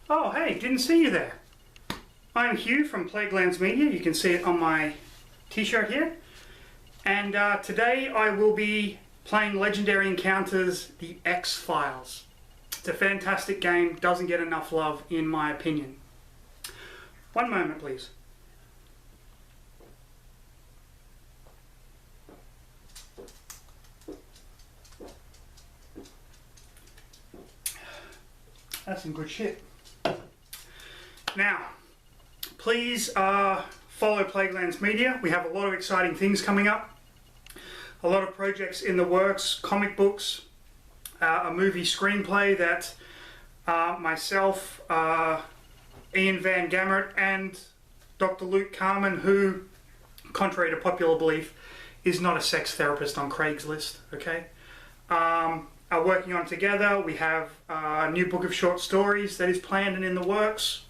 Oh, hey, didn't see you there. I'm Hugh from Plaguelands Media. You can see it on my t-shirt here. And today I will be playing Legendary Encounters, The X-Files. It's a fantastic game, doesn't get enough love in my opinion. One moment, please. That's some good shit. Now, please follow Plaguelands Media. We have a lot of exciting things coming up. A lot of projects in the works, comic books, a movie screenplay that myself, Ian Van Gammert and Dr. Luke Carmen, who, contrary to popular belief, is not a sex therapist on Craigslist, okay? Are working on together. We have a new book of short stories that is planned and in the works,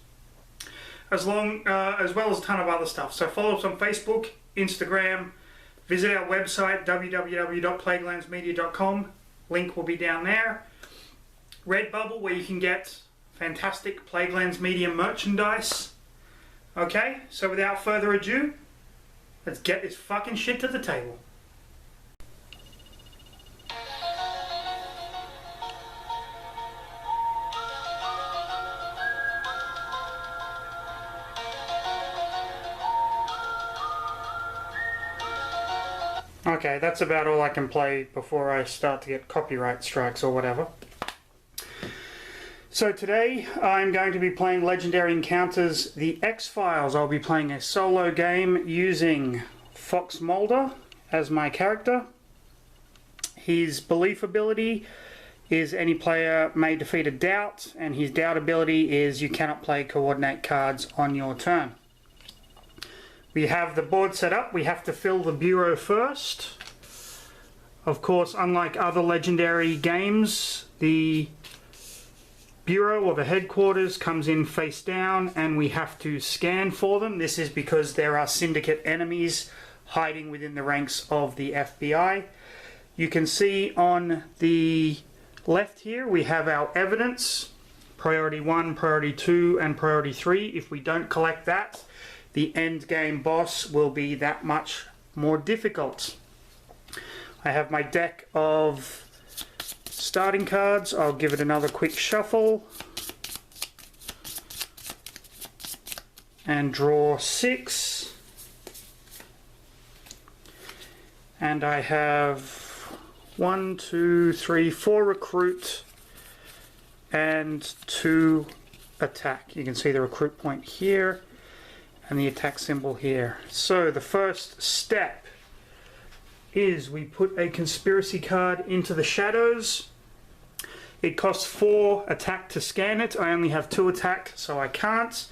as well as a ton of other stuff. So follow us on Facebook, Instagram, visit our website www.plaguelandsmedia.com. Link will be down there. Redbubble, where you can get fantastic Plaguelands Media merchandise. Okay, so without further ado, let's get this fucking shit to the table. Okay, that's about all I can play before I start to get copyright strikes or whatever. So today I'm going to be playing Legendary Encounters, The X-Files. I'll be playing a solo game using Fox Mulder as my character. His belief ability is any player may defeat a doubt, and his doubt ability is you cannot play coordinate cards on your turn. We have the board set up. We have to fill the bureau first. Of course, unlike other Legendary games, the bureau or the headquarters comes in face down and we have to scan for them. This is because there are syndicate enemies hiding within the ranks of the FBI. You can see on the left here we have our evidence, priority 1, priority 2 and priority 3. If we don't collect that, the end game boss will be that much more difficult. I have my deck of starting cards. I'll give it another quick shuffle and draw 6. And I have 1, 2, 3, 4 recruit and 2 attack. You can see the recruit point here and the attack symbol here. So the first step is we put a conspiracy card into the shadows. It costs 4 attack to scan it. I only have 2 attack, so I can't.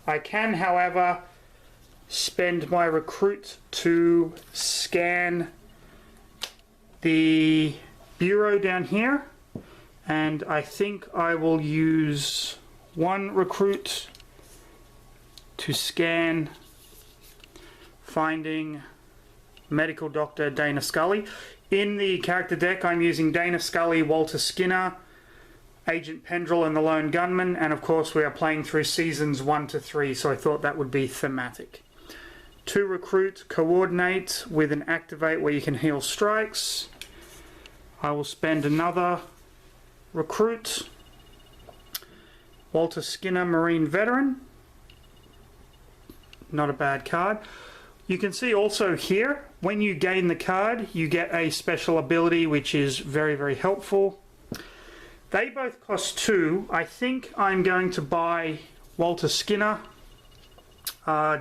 I can, however, spend my recruit to scan the bureau down here, and I think I will use 1 recruit to scan finding medical doctor Dana Scully. In the character deck I'm using Dana Scully, Walter Skinner, Agent Pendrell and the Lone Gunman, and of course we are playing through seasons 1 to 3, so I thought that would be thematic. 2 recruit, coordinate with an activate where you can heal strikes. I will spend another recruit, Walter Skinner, Marine Veteran. Not a bad card. You can see also here, when you gain the card, you get a special ability which is very, very helpful. They both cost 2. I think I'm going to buy Walter Skinner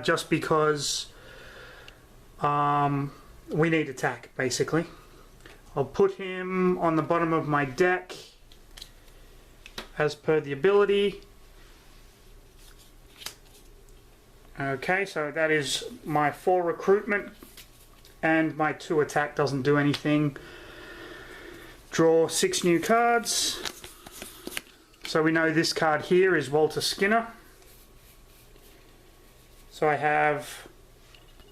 just because we need attack, basically. I'll put him on the bottom of my deck as per the ability. Okay, so that is my 4 recruitment and my 2 attack doesn't do anything. Draw 6 new cards. So we know this card here is Walter Skinner. So I have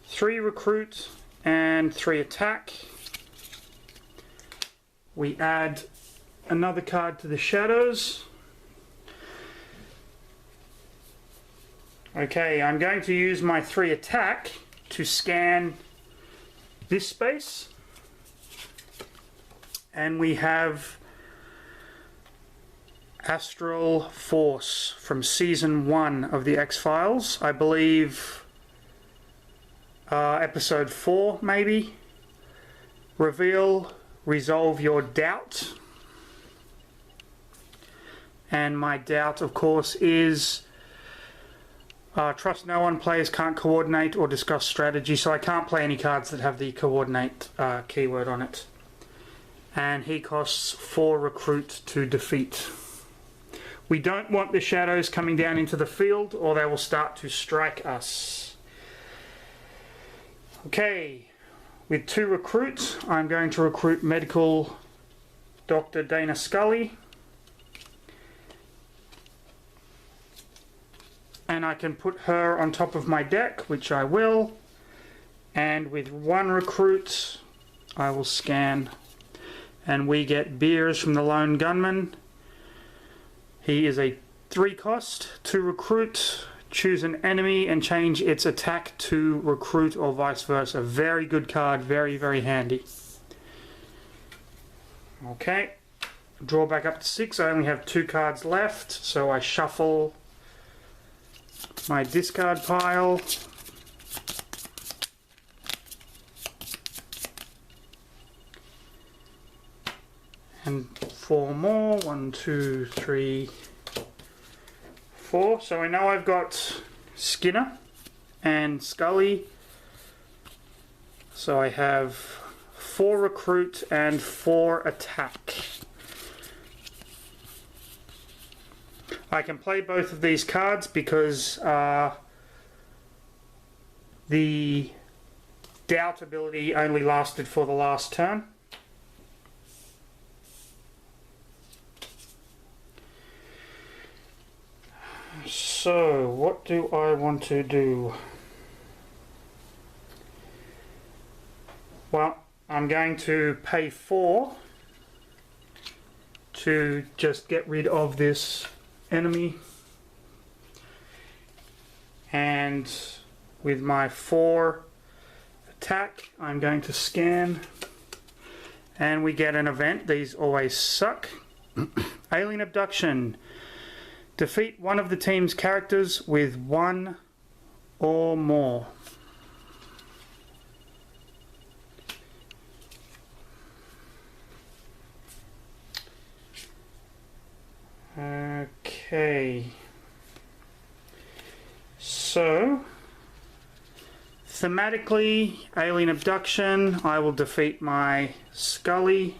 3 recruit and 3 attack. We add another card to the shadows. Okay, I'm going to use my 3 attack to scan this space. And we have Astral Force from Season 1 of the X-Files. I believe Episode 4, maybe. Reveal, resolve your doubt. And my doubt, of course, is trust no one, players can't coordinate or discuss strategy, so I can't play any cards that have the coordinate keyword on it. And he costs 4 recruit to defeat. We don't want the shadows coming down into the field or they will start to strike us. Okay, with 2 recruits, I'm going to recruit Medical Dr. Dana Scully. And I can put her on top of my deck, which I will. And with 1 recruit, I will scan. And we get Beers from the Lone Gunman. He is a 3 cost to recruit. Choose an enemy and change its attack to recruit or vice versa. Very good card, very, very handy. Okay, draw back up to 6. I only have 2 cards left, so I shuffle my discard pile. And 4 more. 1, 2, 3, 4. So I know I've got Skinner and Scully. So I have 4 recruit and 4 attack. I can play both of these cards because the doubt ability only lasted for the last turn. So, what do I want to do? Well, I'm going to pay 4 to just get rid of this enemy, and with my 4 attack I'm going to scan, and we get an event. These always suck. Alien Abduction. Defeat one of the team's characters with 1 or more. Okay, so thematically, Alien Abduction, I will defeat my Scully,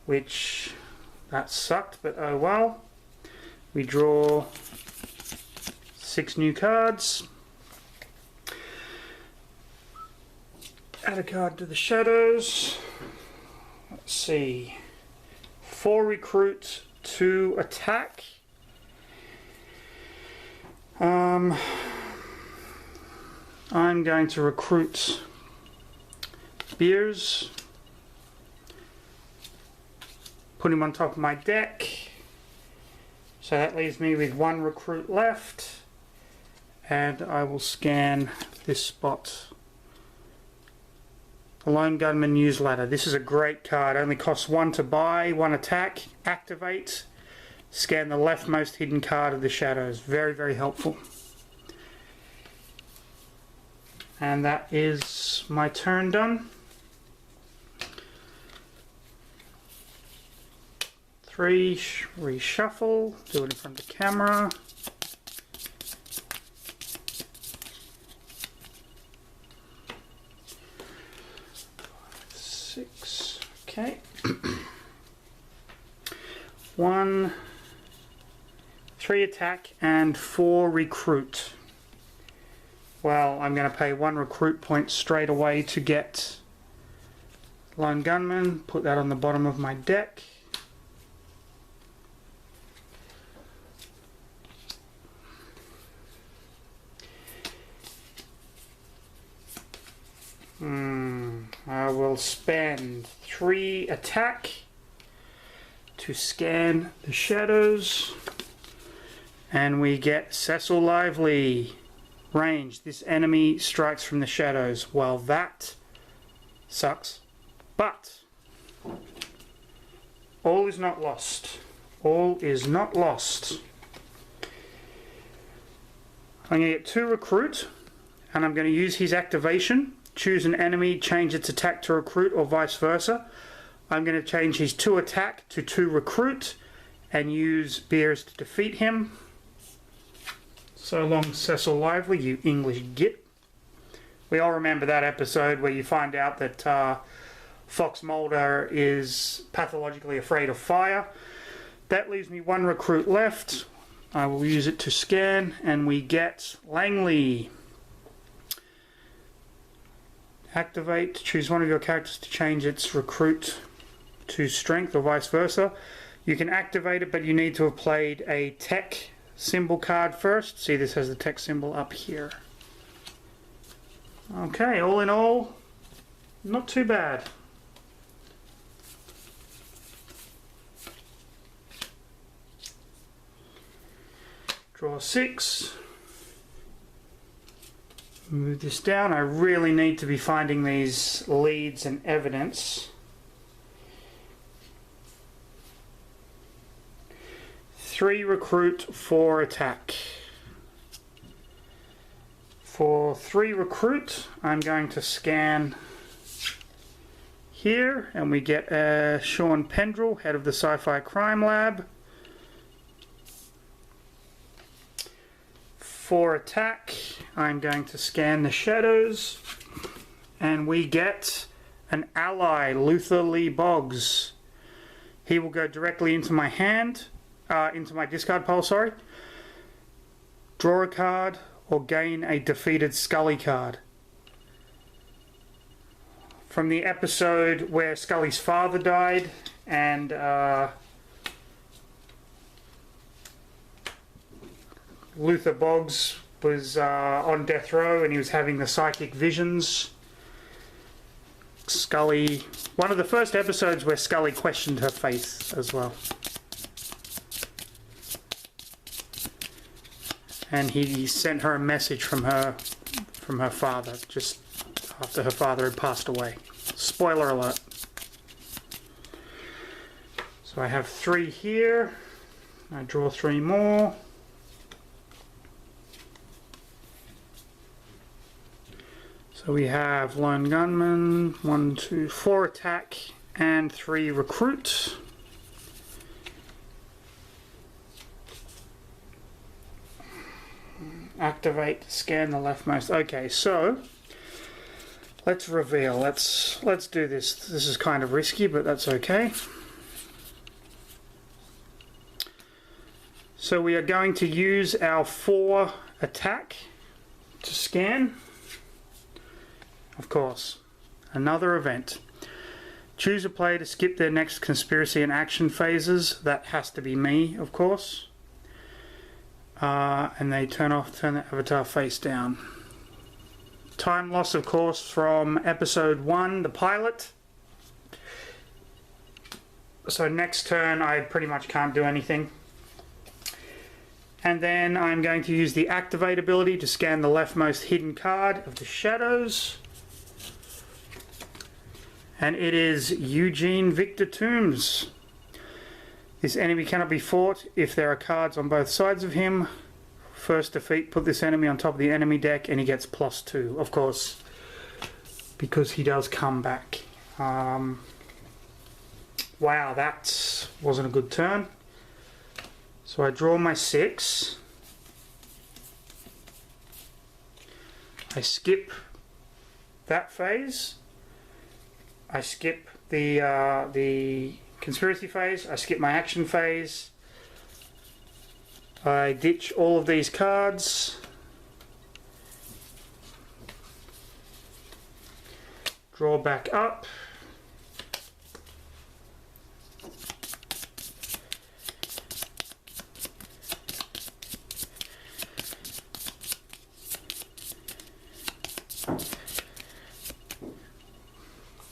which that sucked, but oh well. We draw 6 new cards. Add a card to the shadows. Let's see. 4 recruit, 2 attack. I'm going to recruit Beers. Put him on top of my deck. So that leaves me with 1 recruit left. And I will scan this spot. The Lone Gunman Newsletter. This is a great card. Only costs 1 to buy, 1 attack, activate, scan the leftmost hidden card of the shadows. Very, very helpful. And that is my turn done. 3, reshuffle, do it in front of the camera. Okay. 1, 3 attack and 4 recruit. Well, I'm going to pay 1 recruit point straight away to get Lone Gunman. Put that on the bottom of my deck. I will spend 3 attack to scan the shadows, And we get Cecil Lively. Range. This enemy strikes from the shadows. Well, that sucks. But all is not lost. All is not lost. I'm going to get 2 recruit, and I'm going to use his activation. Choose an enemy, change its attack to recruit, or vice versa. I'm going to change his 2 attack to 2 recruit, and use beers to defeat him. So long, Cecil Lively, you English git. We all remember that episode where you find out that Fox Mulder is pathologically afraid of fire. That leaves me 1 recruit left. I will use it to scan, and we get Langley. Activate. Choose one of your characters to change its recruit to strength or vice versa. You can activate it, but you need to have played a tech symbol card first. See, this has the tech symbol up here. Okay, all in all, not too bad. Draw 6. Move this down. I really need to be finding these leads and evidence. 3 recruit, 4 attack. For 3 recruit, I'm going to scan here, and we get Sean Pendrell, head of the Sci-Fi Crime Lab. 4 attack, I'm going to scan the shadows, and we get an ally, Luther Lee Boggs. He will go directly into my hand, into my discard pile, sorry. Draw a card, or gain a defeated Scully card. From the episode where Scully's father died, and Luther Boggs was on death row, and he was having the psychic visions. Scully, one of the first episodes where Scully questioned her faith as well. And he sent her a message from her father just after her father had passed away. Spoiler alert. So I have 3 here. I draw 3 more. So we have Lone Gunman, 1, 2, 4 attack, and 3 recruit. Activate, scan the leftmost. Okay, so let's reveal. Let's do this. This is kind of risky, but that's okay. So we are going to use our 4 attack to scan. Of course, another event. Choose a player to skip their next conspiracy and action phases. That has to be me, of course. And they turn the avatar face down. Time loss, of course, from episode 1, the pilot. So next turn I pretty much can't do anything. And then I'm going to use the activate ability to scan the leftmost hidden card of the shadows. And it is Eugene Victor Toombs. This enemy cannot be fought if there are cards on both sides of him. First defeat, put this enemy on top of the enemy deck, and he gets +2, of course, because he does come back. Wow, that wasn't a good turn. So I draw my 6. I skip that phase. I skip the conspiracy phase. I skip my action phase. I ditch all of these cards. Draw back up.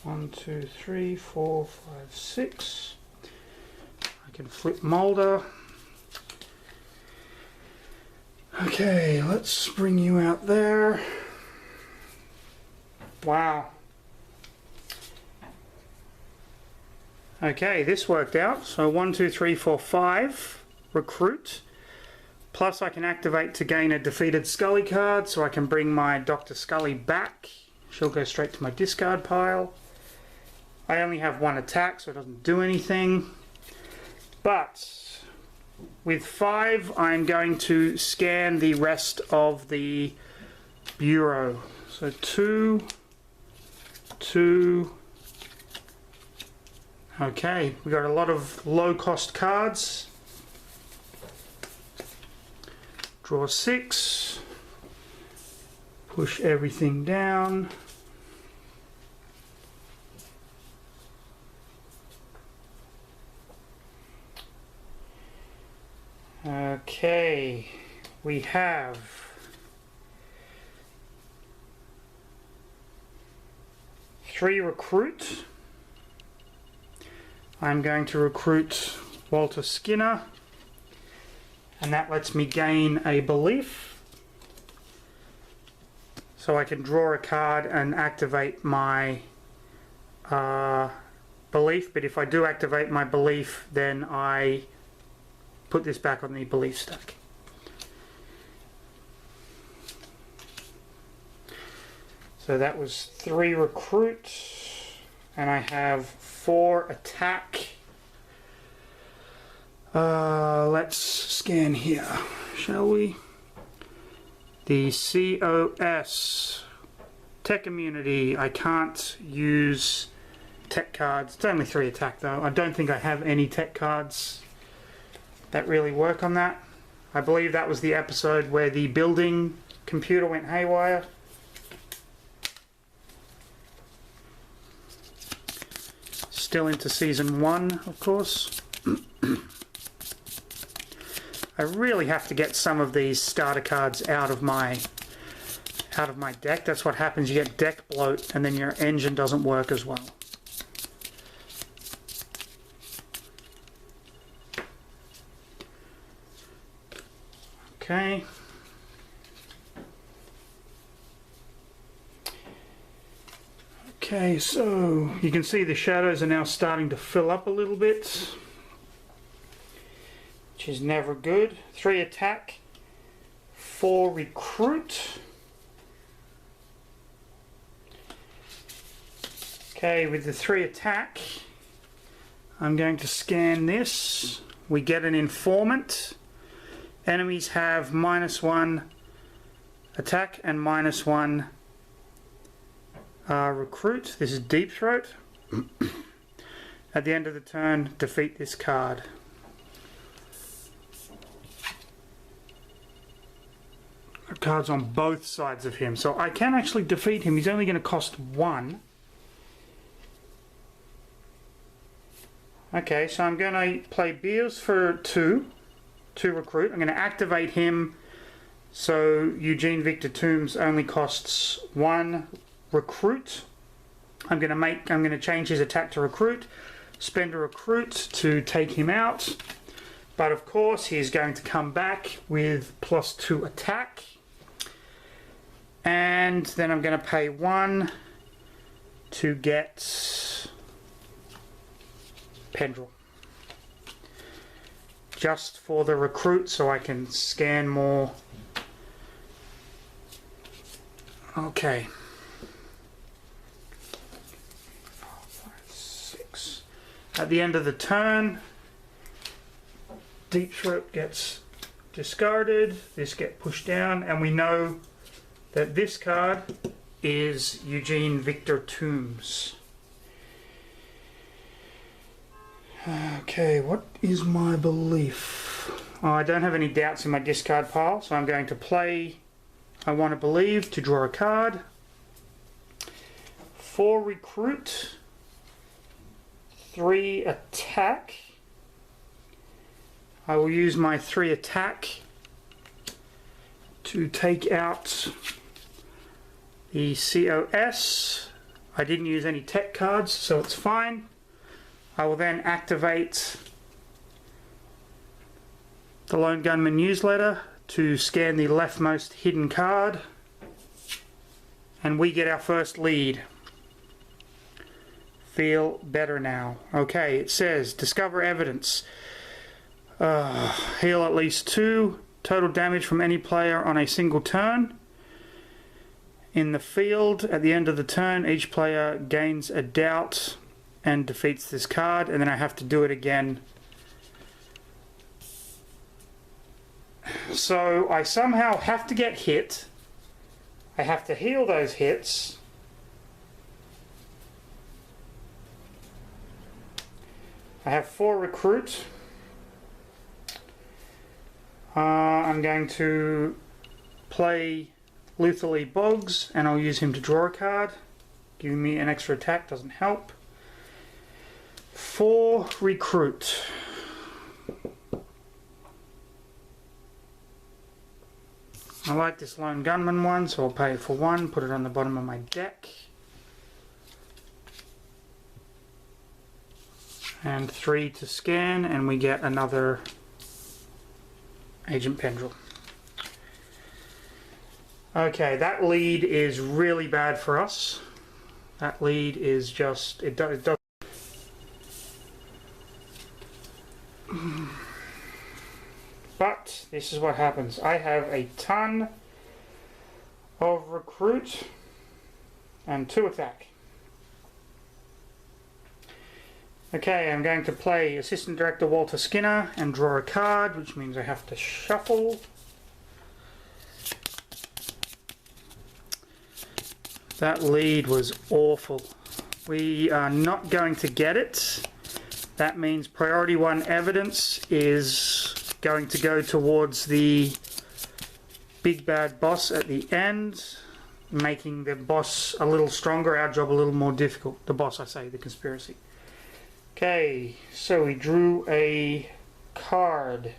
One, 2, 3, 4, 5, 6. I can flip Mulder. Okay, let's bring you out there. Wow. Okay, this worked out. So 1, 2, 3, 4, 5. Recruit. Plus I can activate to gain a defeated Scully card, so I can bring my Dr. Scully back. She'll go straight to my discard pile. I only have 1 attack, so it doesn't do anything. But with 5, I'm going to scan the rest of the bureau. So 2, 2. Okay, we got a lot of low-cost cards. Draw 6. Push everything down. Okay, we have three recruit. I'm going to recruit Walter Skinner, and that lets me gain a belief. So I can draw a card and activate my belief, but if I do activate my belief, then I put this back on the belief stack. So that was 3 recruit, and I have 4 attack. Let's scan here, shall we? The COS tech immunity. I can't use tech cards. It's only 3 attack though. I don't think I have any tech cards that really work on that. I believe that was the episode where the building computer went haywire. Still into season 1, of course. I really have to get some of these starter cards out of my deck. That's what happens. You get deck bloat and then your engine doesn't work as well. Okay. Okay, so you can see the shadows are now starting to fill up a little bit, which is never good. 3 attack, 4 recruit. Okay, with the 3 attack, I'm going to scan this. We get an informant. Enemies have -1 attack and -1 recruit. This is Deep Throat. At the end of the turn, defeat this card. Cards on both sides of him, so I can actually defeat him. He's only going to cost 1. Okay, so I'm going to play Beers for 2 recruit. I'm going to activate him, so Eugene Victor Toombs only costs 1 recruit. I'm going to change his attack to recruit, spend a recruit to take him out, but of course he's going to come back with +2 attack. And then I'm going to pay 1 to get Pendrell. Just for the recruit, so I can scan more. Okay. 4, 5, 6. At the end of the turn, Deep Throat gets discarded. This gets pushed down, and we know that this card is Eugene Victor Toombs. Okay, what is my belief? Oh, I don't have any doubts in my discard pile, so I'm going to play I Want to Believe to draw a card. 4 recruit, 3 attack. I will use my 3 attack to take out the COS. I didn't use any tech cards, so it's fine. I will then activate the Lone Gunman newsletter to scan the leftmost hidden card, and we get our first lead. Feel better now. Okay, it says discover evidence. Heal at least 2 total damage from any player on a single turn. In the field, at the end of the turn, each player gains a doubt and defeats this card, and then I have to do it again. So I somehow have to get hit. I have to heal those hits. I have 4 recruit. I'm going to play Lethally Boggs, and I'll use him to draw a card. Giving me an extra attack doesn't help. 4 recruit. I like this Lone Gunman one, so I'll pay it for 1, put it on the bottom of my deck. And 3 to scan, and we get another Agent Pendrell. Okay, that lead is really bad for us. That lead is just... it does. But this is what happens. I have a ton of recruit and 2 attack. Okay, I'm going to play Assistant Director Walter Skinner and draw a card, which means I have to shuffle. That lead was awful. We are not going to get it. That means priority 1 evidence is going to go towards the big bad boss at the end, making the boss a little stronger, our job a little more difficult. The boss, I say, the conspiracy. Okay, so we drew a card.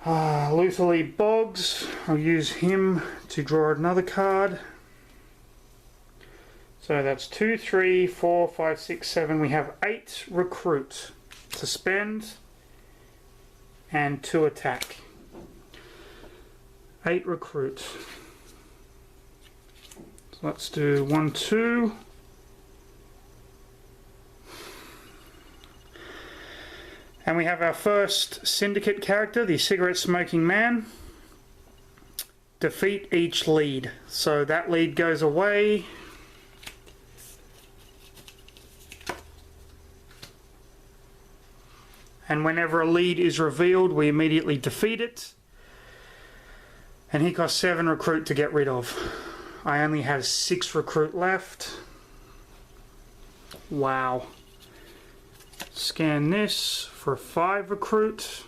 Lethally Boggs. I'll use him to draw another card. So that's 2, 3, 4, 5, 6, 7. We have 8 recruit to spend and 2 attack. 8 recruit. So let's do 1, 2. And we have our first syndicate character, the cigarette smoking man. Defeat each lead. So that lead goes away. And whenever a lead is revealed, we immediately defeat it. And he costs 7 recruit to get rid of. I only have 6 recruit left. Wow. Scan this for 5 recruit.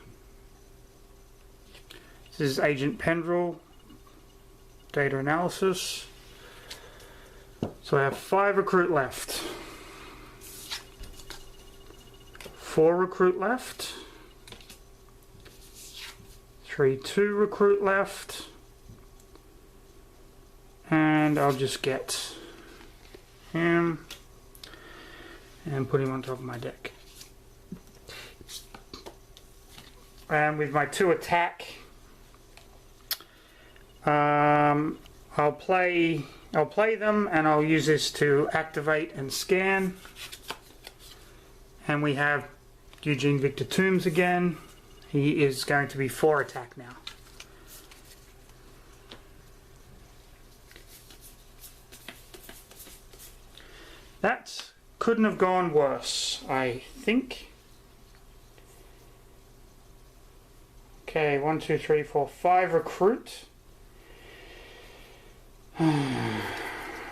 This is Agent Pendrell. Data analysis. So I have 5 recruit left. 4 recruit left. 3, 2 recruit left. And I'll just get him and put him on top of my deck. And with my 2 attack, I'll play them, and I'll use this to activate and scan. And we have Eugene Victor Toombs again. He is going to be 4 attack now. That couldn't have gone worse, I think. Okay, 1, 2, 3, 4, 5 recruit.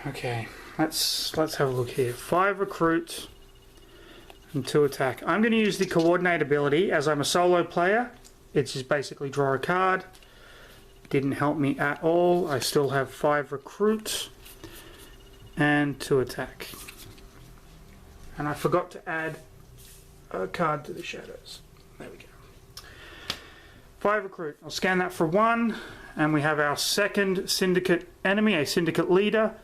Okay, let's have a look here. 5 recruit and 2 attack. I'm going to use the coordinate ability as I'm a solo player. It's just basically draw a card. Didn't help me at all. I still have 5 recruit and 2 attack. And I forgot to add a card to the shadows. There we go. 5 recruit. I'll scan that for 1, and we have our second syndicate enemy, a syndicate leader.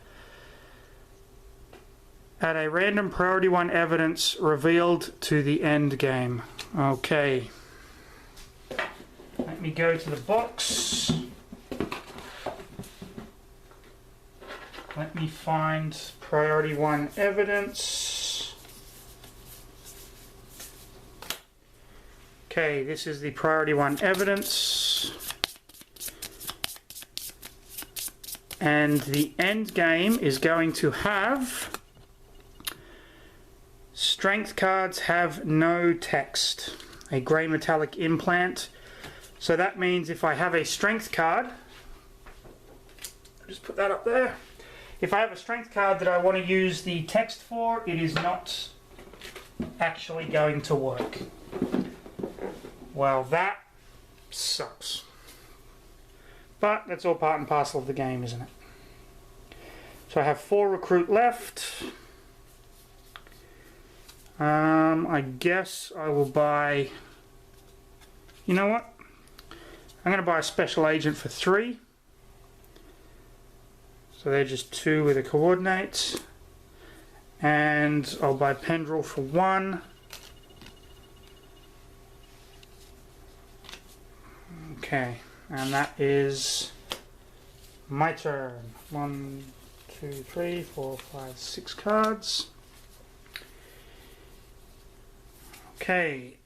Add a random priority 1 evidence revealed to the end game. Okay. me go to the box. Let me find priority 1 evidence. Okay, this is the priority 1 evidence. And the end game is going to have strength cards have no text. A grey metallic implant. So that means if I have a strength card, just put that up there. If I have a strength card that I want to use the text for, it is not actually going to work. Well, that sucks. But that's all part and parcel of the game, isn't it? So I have 4 recruit left. I guess I will buy... You know what? I'm going to buy a special agent for 3. So they're just 2 with the coordinates. And I'll buy Pendril for 1. Okay, and that is my turn. 1, 2, 3, 4, 5, 6 cards. Okay.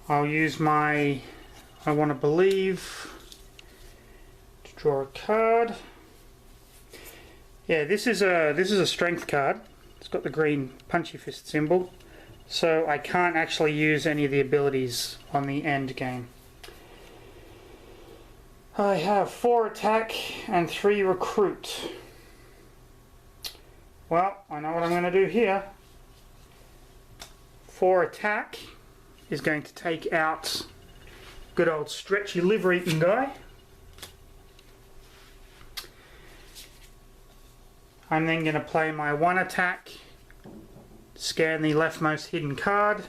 I'll use my I want to believe to draw a card. Yeah, this is a strength card. It's got the green punchy fist symbol, so I can't actually use any of the abilities on the end game. I have 4 attack and 3 recruit. Well, I know what I'm going to do here. 4 attack is going to take out good old stretchy liver-eating guy. I'm then going to play my 1 attack, scan the leftmost hidden card,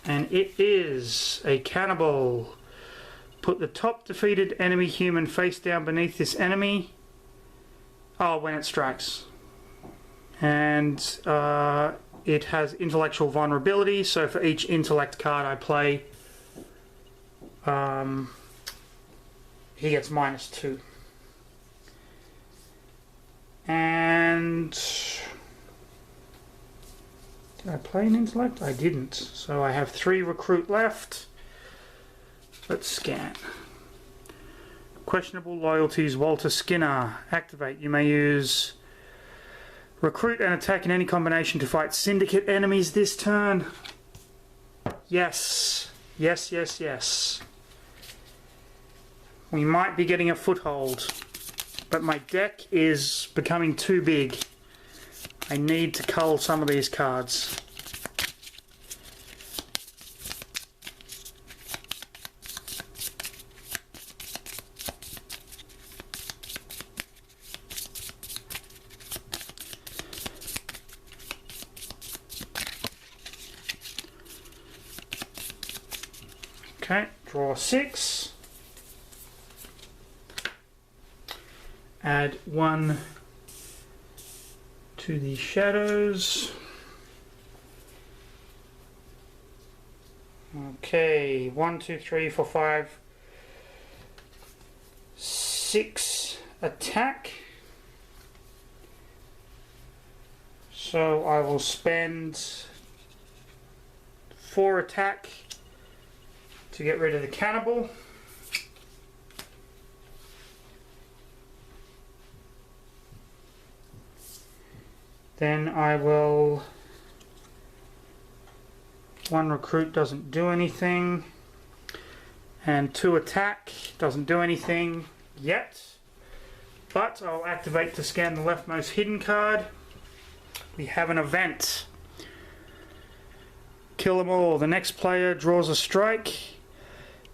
and it is a cannibal. Put the top defeated enemy human face down beneath this enemy. Oh, when it strikes. And it has intellectual vulnerability, so for each intellect card I play, he gets -2. And did I play an intellect? I didn't. So I have 3 recruit left. Let's scan. Questionable loyalties, Walter Skinner. Activate. You may use recruit and attack in any combination to fight syndicate enemies this turn. Yes. Yes, yes, yes. We might be getting a foothold. But my deck is becoming too big. I need to cull some of these cards. Okay, draw 6. Add 1 to the shadows. Okay, 1, 2, 3, 4, 5, 6 attack. So I will spend 4 attack to get rid of the cannibal. Then I will... 1 recruit doesn't do anything. And 2 attack doesn't do anything yet. But I'll activate to scan the leftmost hidden card. We have an event. Kill them all. The next player draws a strike.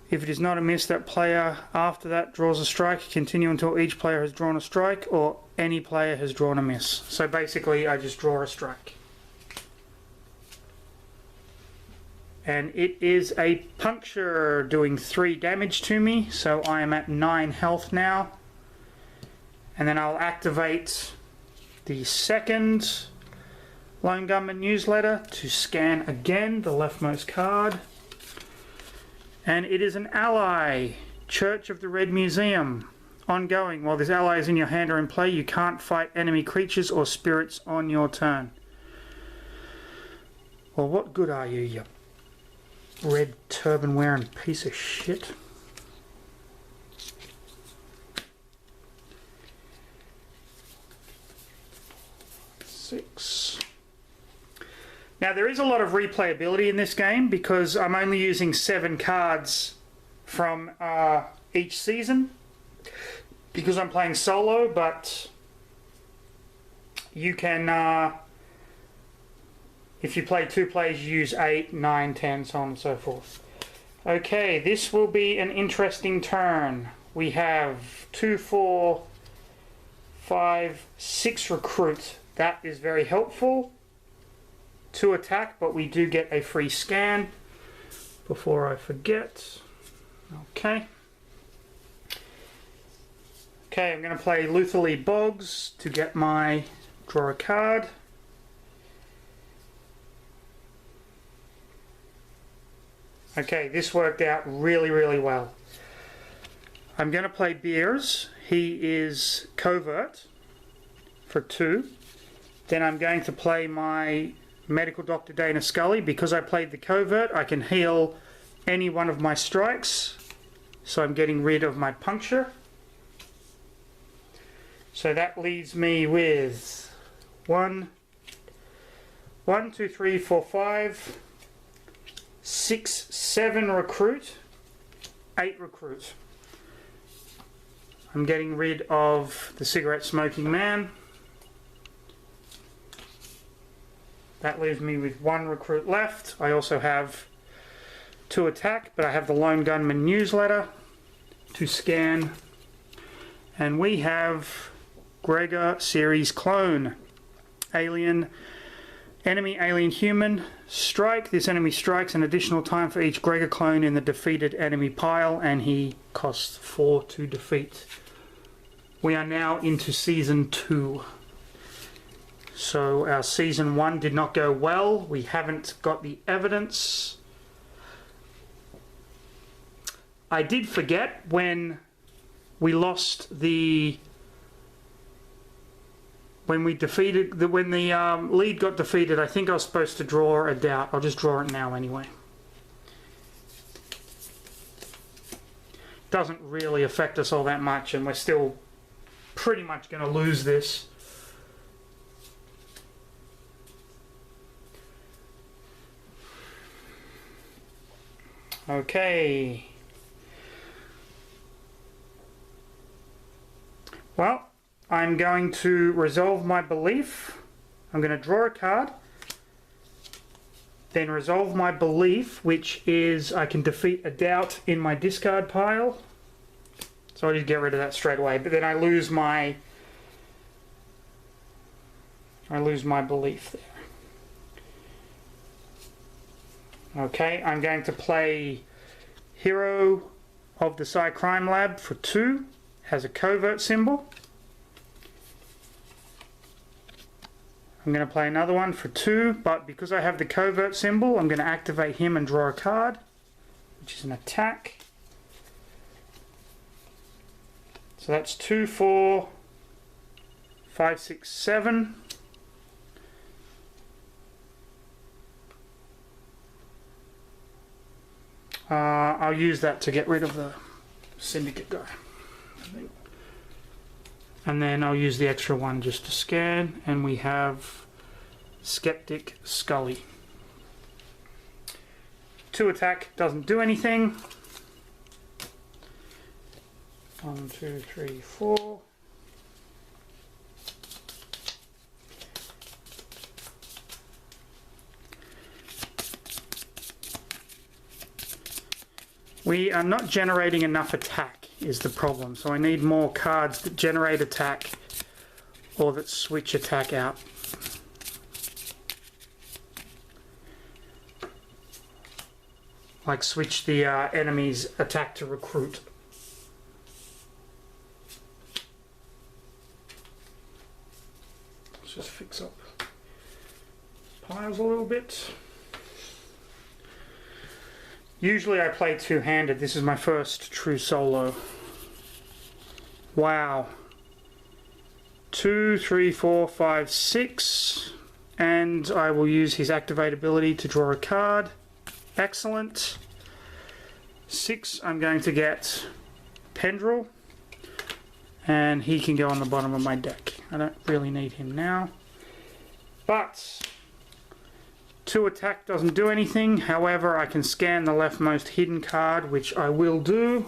If it is not a miss, that player after that draws a strike. Continue until each player has drawn a strike or any player has drawn a miss. So basically I just draw a strike. And it is a puncture doing 3 damage to me. So I am at 9 health now. And then I'll activate the second Lone Gunman newsletter to scan again the leftmost card. And it is an ally, Church of the Red Museum. Ongoing, while this ally is in your hand or in play, you can't fight enemy creatures or spirits on your turn. Well, what good are you, you red turban wearing piece of shit? Six. Now there is a lot of replayability in this game because I'm only using 7 cards from each season because I'm playing solo, but you can, if you play 2 players, you use 8, 9, 10, so on and so forth. Okay, this will be an interesting turn. We have 2, 4, 5, 6 recruit. That is very helpful. 2 attack, but we do get a free scan before I forget. Okay. Okay, I'm going to play Lutherly Boggs to get my draw a card. Okay, this worked out really, really well. I'm going to play Beers. He is covert for 2. Then I'm going to play my Medical Dr. Dana Scully. Because I played the covert, I can heal any one of my strikes. So I'm getting rid of my puncture. So that leaves me with 1, 2, 3, 4, 5, 6, 7 recruit, 8 recruit. I'm getting rid of the cigarette smoking man. That leaves me with 1 recruit left. I also have 2 attack, but I have the Lone Gunman newsletter to scan. And we have Gregor series clone. Alien, enemy alien human, strike. This enemy strikes an additional time for each Gregor clone in the defeated enemy pile, and he costs 4 to defeat. We are now into season 2. So our season 1 did not go well. We haven't got the evidence. I did forget when we lost the... When the lead got defeated, I think I was supposed to draw a doubt. I'll just draw it now anyway. Doesn't really affect us all that much, and we're still pretty much going to lose this. Okay. Well, I'm going to resolve my belief. I'm going to draw a card. Then resolve my belief, which is I can defeat a doubt in my discard pile. So I'll just get rid of that straight away. But then I lose my belief there. Okay, I'm going to play Hero of the Psy Crime Lab for 2. Has a covert symbol. I'm going to play another one for 2, but because I have the covert symbol, I'm going to activate him and draw a card, which is an attack. So that's 2, 4, 5, 6, 7. I'll use that to get rid of the syndicate guy. And then I'll use the extra one just to scan, and we have Skeptic Scully. 2 attack, doesn't do anything. 1, 2, 3, 4. We are not generating enough attack is the problem, so I need more cards that generate attack or that switch attack out. Like switch the enemy's attack to recruit. Let's just fix up piles a little bit. Usually I play two-handed. This is my first true solo. Wow. 2, 3, 4, 5, 6. And I will use his activate ability to draw a card. Excellent. 6, I'm going to get Pendril. And he can go on the bottom of my deck. I don't really need him now. But 2 attack doesn't do anything. However, I can scan the leftmost hidden card, which I will do.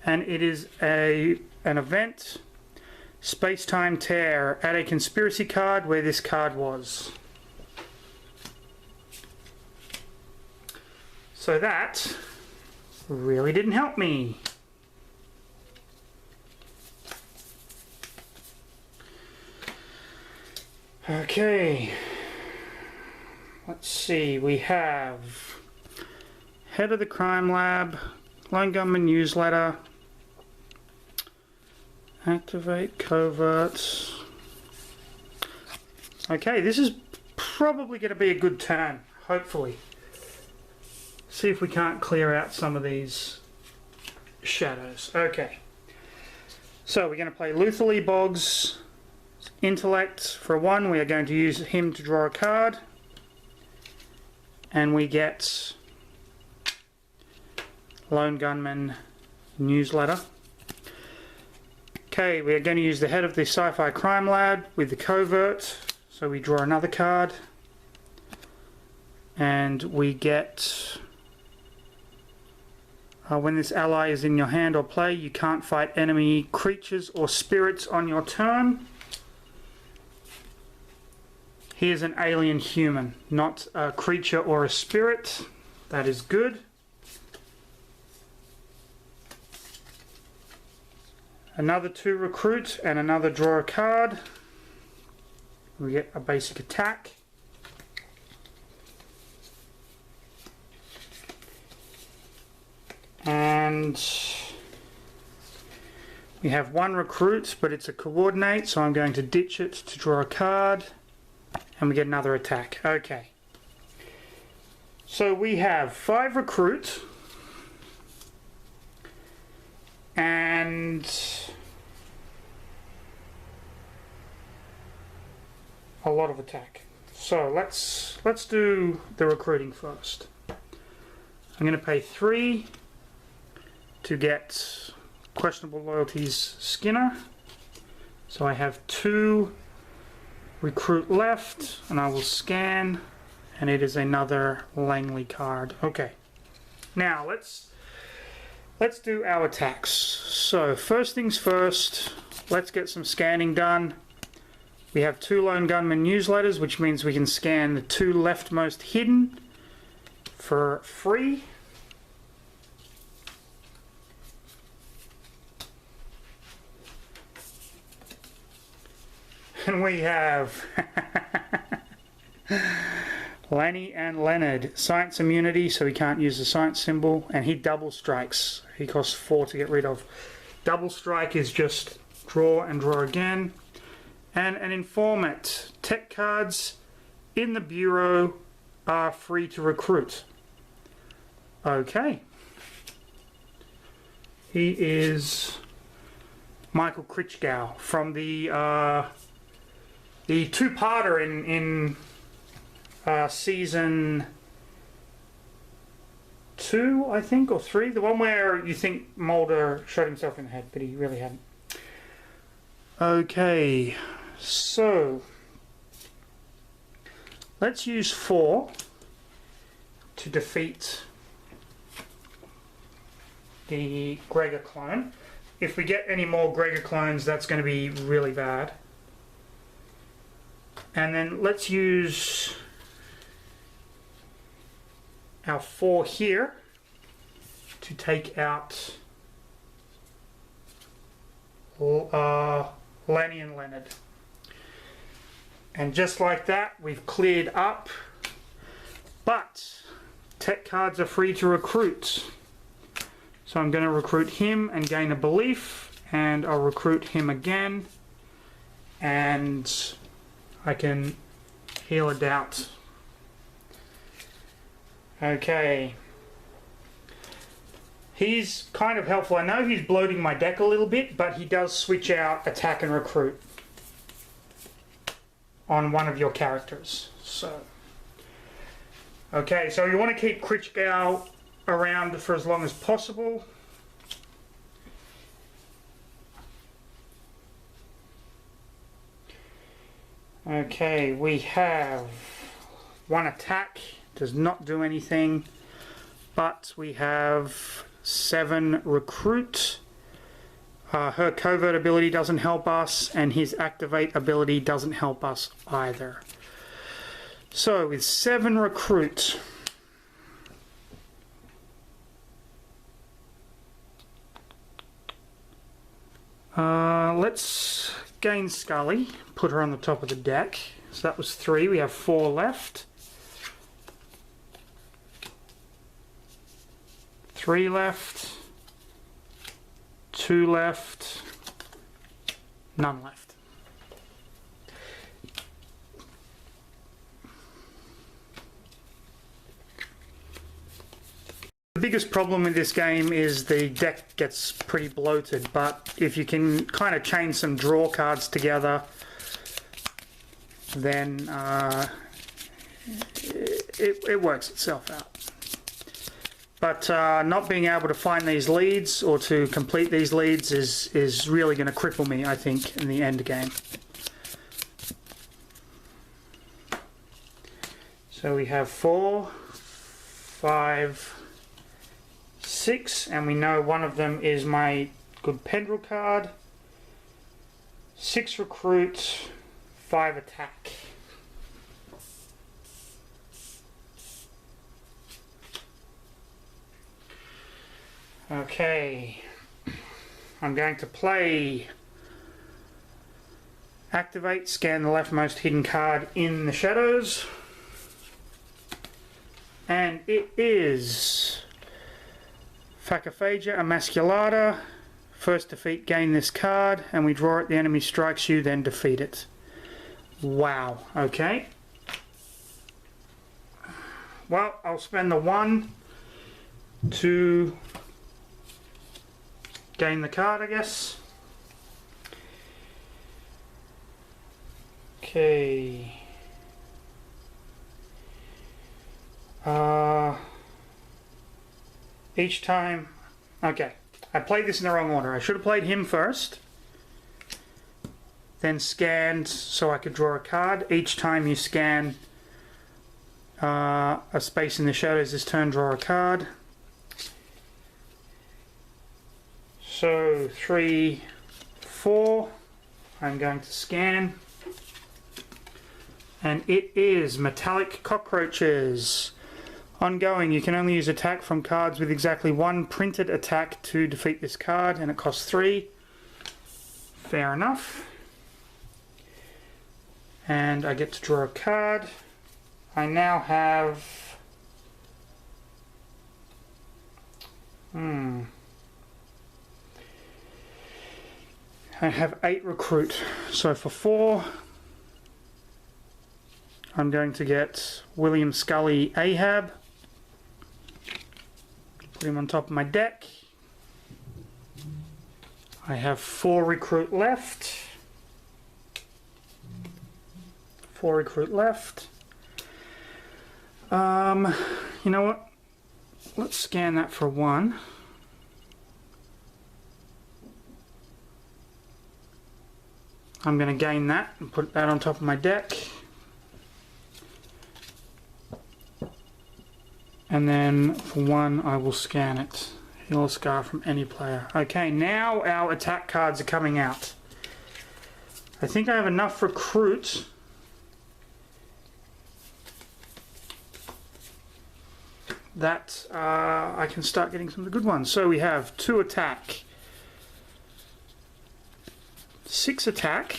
And it is an event. Space-time tear. Add a conspiracy card where this card was. So that really didn't help me. Okay. Let's see. We have Head of the Crime Lab, Lone Gunman Newsletter, Activate Covert. Okay, this is probably going to be a good turn, hopefully. See if we can't clear out some of these shadows. Okay. So we're going to play Lutherly Boggs, Intellect. For 1, we are going to use him to draw a card. And we get Lone Gunman Newsletter. Okay, we are going to use the Head of the Sci-Fi Crime Lab with the Covert. So we draw another card. And we get... when this ally is in your hand or play, you can't fight enemy creatures or spirits on your turn. He is an alien human, not a creature or a spirit. That is good. Another 2 recruit and another draw a card. We get a basic attack. And we have 1 recruit, but it's a coordinate, so I'm going to ditch it to draw a card. And we get another attack. Okay. So we have 5 recruit. And a lot of attack. So let's do the recruiting first. I'm going to pay 3 to get Questionable Loyalties Skinner. So I have 2 recruit left, and I will scan, and it is another Langley card. Okay. Now let's do our attacks. So first things first, let's get some scanning done. We have 2 Lone Gunman Newsletters, which means we can scan the 2 leftmost hidden for free. And we have Lanny and Leonard. Science immunity, so he can't use the science symbol. And he double strikes. He costs 4 to get rid of. Double strike is just draw and draw again. And an informant. Tech cards in the bureau are free to recruit. Okay. He is Michael Krichgau from the 2-parter in season 2, I think, or 3. The one where you think Mulder shot himself in the head, but he really hadn't. Okay, so let's use 4 to defeat the Gregor clone. If we get any more Gregor clones, that's going to be really bad. And then let's use our 4 here to take out Lanny and Leonard. And just like that, we've cleared up. But tech cards are free to recruit. So I'm going to recruit him and gain a belief. And I'll recruit him again. and I can heal a doubt. Okay. He's kind of helpful. I know he's bloating my deck a little bit, but he does switch out attack and recruit on one of your characters. So, okay, so you want to keep Krichgau around for as long as possible. Okay, we have one attack, does not do anything, but we have 7 recruit. Her covert ability doesn't help us, and his activate ability doesn't help us either. So with 7 recruit, let's gain Scully, put her on the top of the deck. So that was 3, we have 4 left. 3 left, 2 left, none left. The biggest problem with this game is the deck gets pretty bloated, but if you can kind of chain some draw cards together, then it works itself out. But not being able to find these leads or to complete these leads is really going to cripple me, I think, in the end game. So we have 4, 5, 6, and we know one of them is my good Pendrell card. 6 recruit, 5 attack. Okay, I'm going to play activate, scan the leftmost hidden card in the shadows, and it is Facophagia Emasculata. First defeat, gain this card, and we draw it, the enemy strikes you, then defeat it. Wow, okay. Well, I'll spend the 1 to gain the card, I guess. Okay. Each time... Okay. I played this in the wrong order. I should have played him first. Then scanned so I could draw a card. Each time you scan a space in the shadows this turn, draw a card. So 3, 4, I'm going to scan, and it is Metallic Cockroaches. Ongoing, you can only use attack from cards with exactly 1 printed attack to defeat this card, and it costs 3. Fair enough. And I get to draw a card. I now have... I have 8 recruit, so for 4 I'm going to get William Scully Ahab, put him on top of my deck. I have 4 recruit left. 4 recruit left. You know what? Let's scan that for 1. I'm going to gain that and put that on top of my deck. And then for 1 I will scan it. Heal a scar from any player. Okay, now our attack cards are coming out. I think I have enough recruit that I can start getting some of the good ones. So we have 2 attack, 6 attack,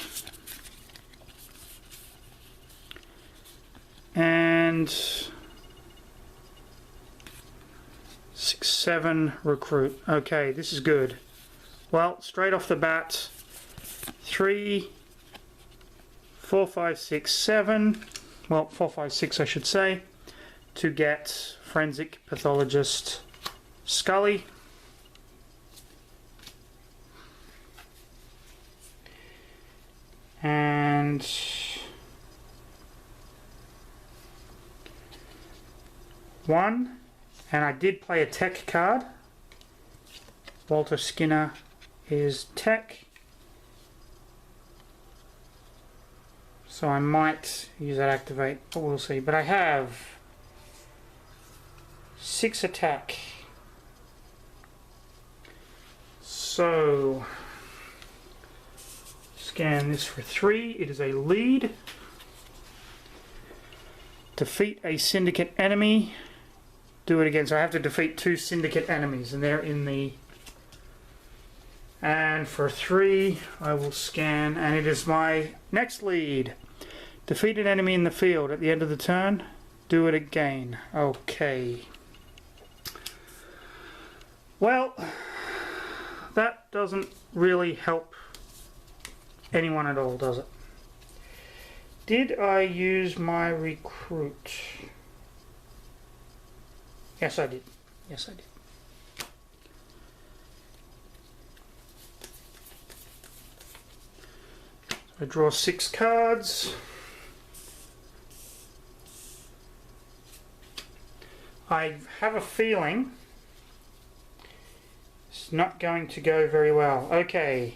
and 6, 7 recruit. Okay, this is good. Well, straight off the bat, 3, 4, 5, 6, 7. Well, 4, 5, 6 I should say. To get Forensic Pathologist Scully. And one. And I did play a tech card. Walter Skinner is tech. So I might use that activate, but we'll see. But I have 6 attack. So scan this for 3. It is a lead. Defeat a syndicate enemy. Do it again. So I have to defeat 2 syndicate enemies, and they're in the... And for 3, I will scan, and it is my next lead. Defeat an enemy in the field at the end of the turn. Do it again. Okay. Well, that doesn't really help anyone at all, does it? Did I use my recruit? Yes, I did. Yes, I did. I draw 6 cards. I have a feeling it's not going to go very well. Okay.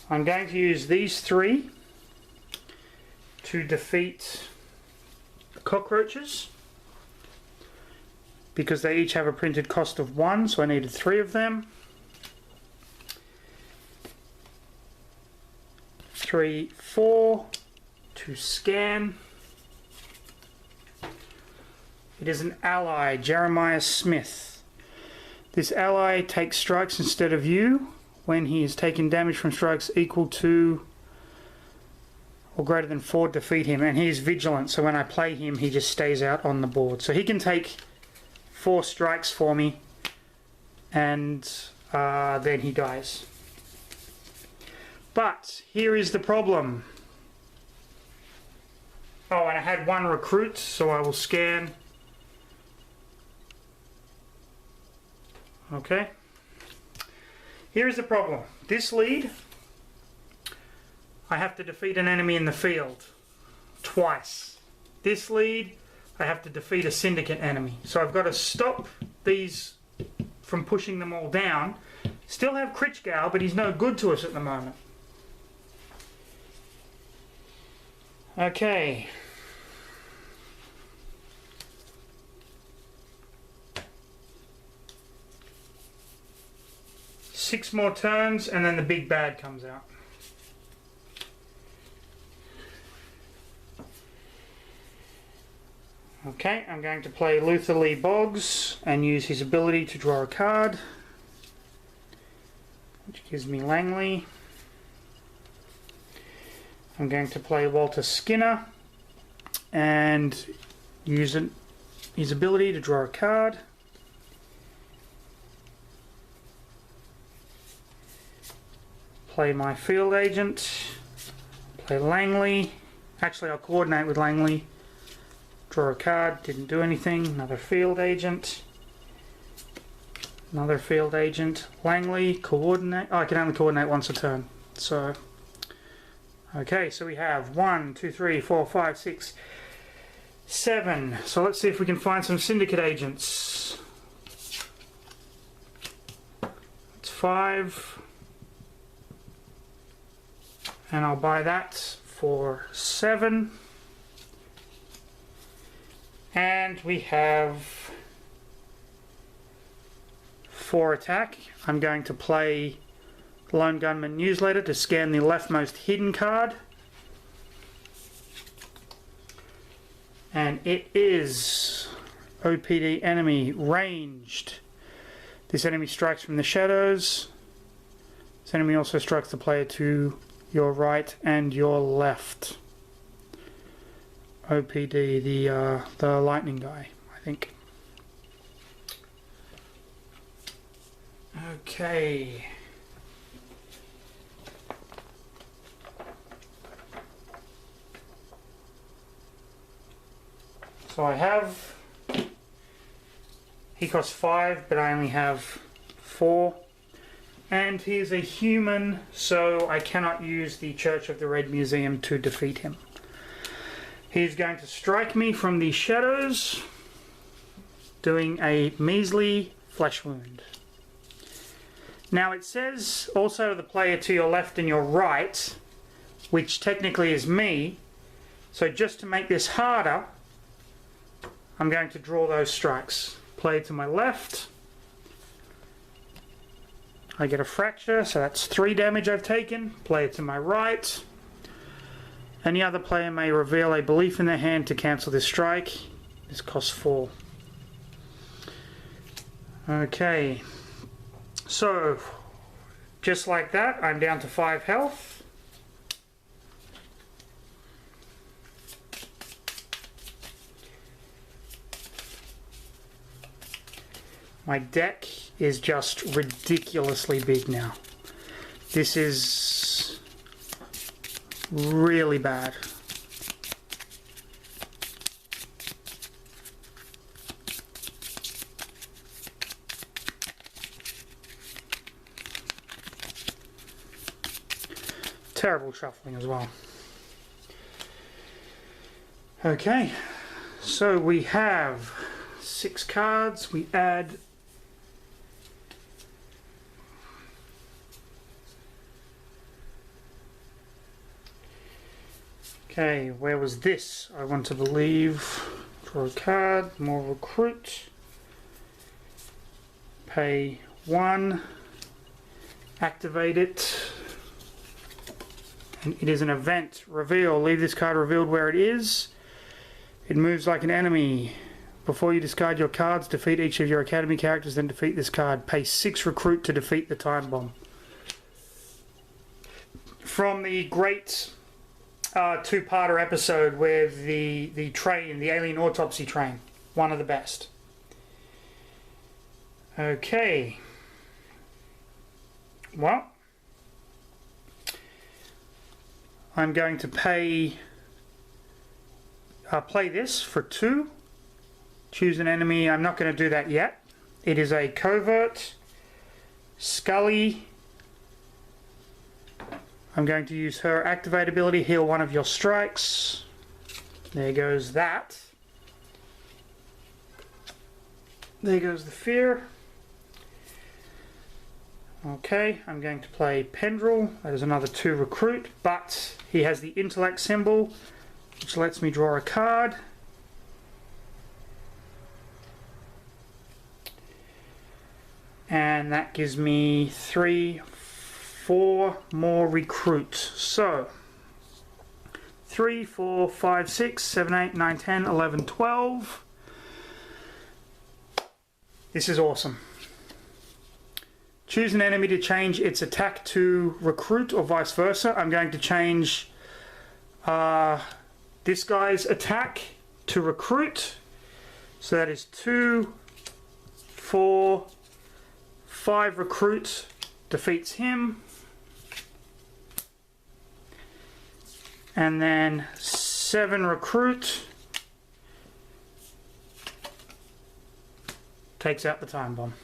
I'm going to use these 3 to defeat cockroaches, because they each have a printed cost of 1, so I needed 3 of them. 3, 4 to scan. It is an ally, Jeremiah Smith. This ally takes strikes instead of you when he is taking damage from strikes equal to or greater than 4. Defeat him, and he is vigilant, so when I play him he just stays out on the board. So he can take 4 strikes for me, and then he dies. But here is the problem. Oh, and I had 1 recruit, so I will scan. Okay. Here is the problem. This lead, I have to defeat an enemy in the field twice. This lead, I have to defeat a syndicate enemy. So I've got to stop these from pushing them all down. Still have Critchgal, but he's no good to us at the moment. Okay. Six more turns and then the big bad comes out. Okay, I'm going to play Luther Lee Boggs and use his ability to draw a card, which gives me Langley. I'm going to play Walter Skinner and use his ability to draw a card. Play my field agent. Play Langley. Actually, I'll coordinate with Langley. Draw a card. Didn't do anything. Another field agent. Another field agent. Langley. Coordinate. Oh, I can only coordinate once a turn. So, okay, so we have 1, 2, 3, 4, 5, 6, 7. So let's see if we can find some syndicate agents. It's 5. And I'll buy that for 7. And we have 4 attack. I'm going to play Lone Gunman Newsletter to scan the leftmost hidden card. And it is OPD enemy ranged. This enemy strikes from the shadows. This enemy also strikes the player to your right and your left. OPD, the lightning guy, I think. Okay. So I have, he costs 5, but I only have 4. And he is a human, so I cannot use the Church of the Red Museum to defeat him. He's going to strike me from the shadows, doing a measly flesh wound. Now it says also the player to your left and your right, which technically is me, so just to make this harder, I'm going to draw those strikes. Player to my left, I get a fracture, so that's 3 damage I've taken. Player to my right, any other player may reveal a belief in their hand to cancel this strike. This costs 4. Okay, so just like that, I'm down to 5 health. My deck is just ridiculously big now. This is really bad. Terrible shuffling as well. Okay, so we have 6 cards. We add okay, where was this? I want to believe. Draw a card, more recruit. Pay 1. Activate it. And it is an event. Reveal. Leave this card revealed where it is. It moves like an enemy. Before you discard your cards, defeat each of your academy characters, then defeat this card. Pay 6 recruit to defeat the time bomb. From the great 2-parter episode where the train, the alien autopsy train, one of the best. Okay. Well, I'm going to play this for 2. Choose an enemy. I'm not going to do that yet. It is a covert. Scully. I'm going to use her activate ability, heal 1 of your strikes. There goes that. There goes the fear. Okay, I'm going to play Pendrell. That is another 2 recruit, but he has the intellect symbol, which lets me draw a card. And that gives me 4 more recruit. So 3, 4, 5, 6, 7, 8, 9, 10, 11, 12. This is awesome. Choose an enemy to change its attack to recruit or vice versa. I'm going to change this guy's attack to recruit. So that is 2, 4, 5 recruit defeats him. And then 7 recruit takes out the time bomb.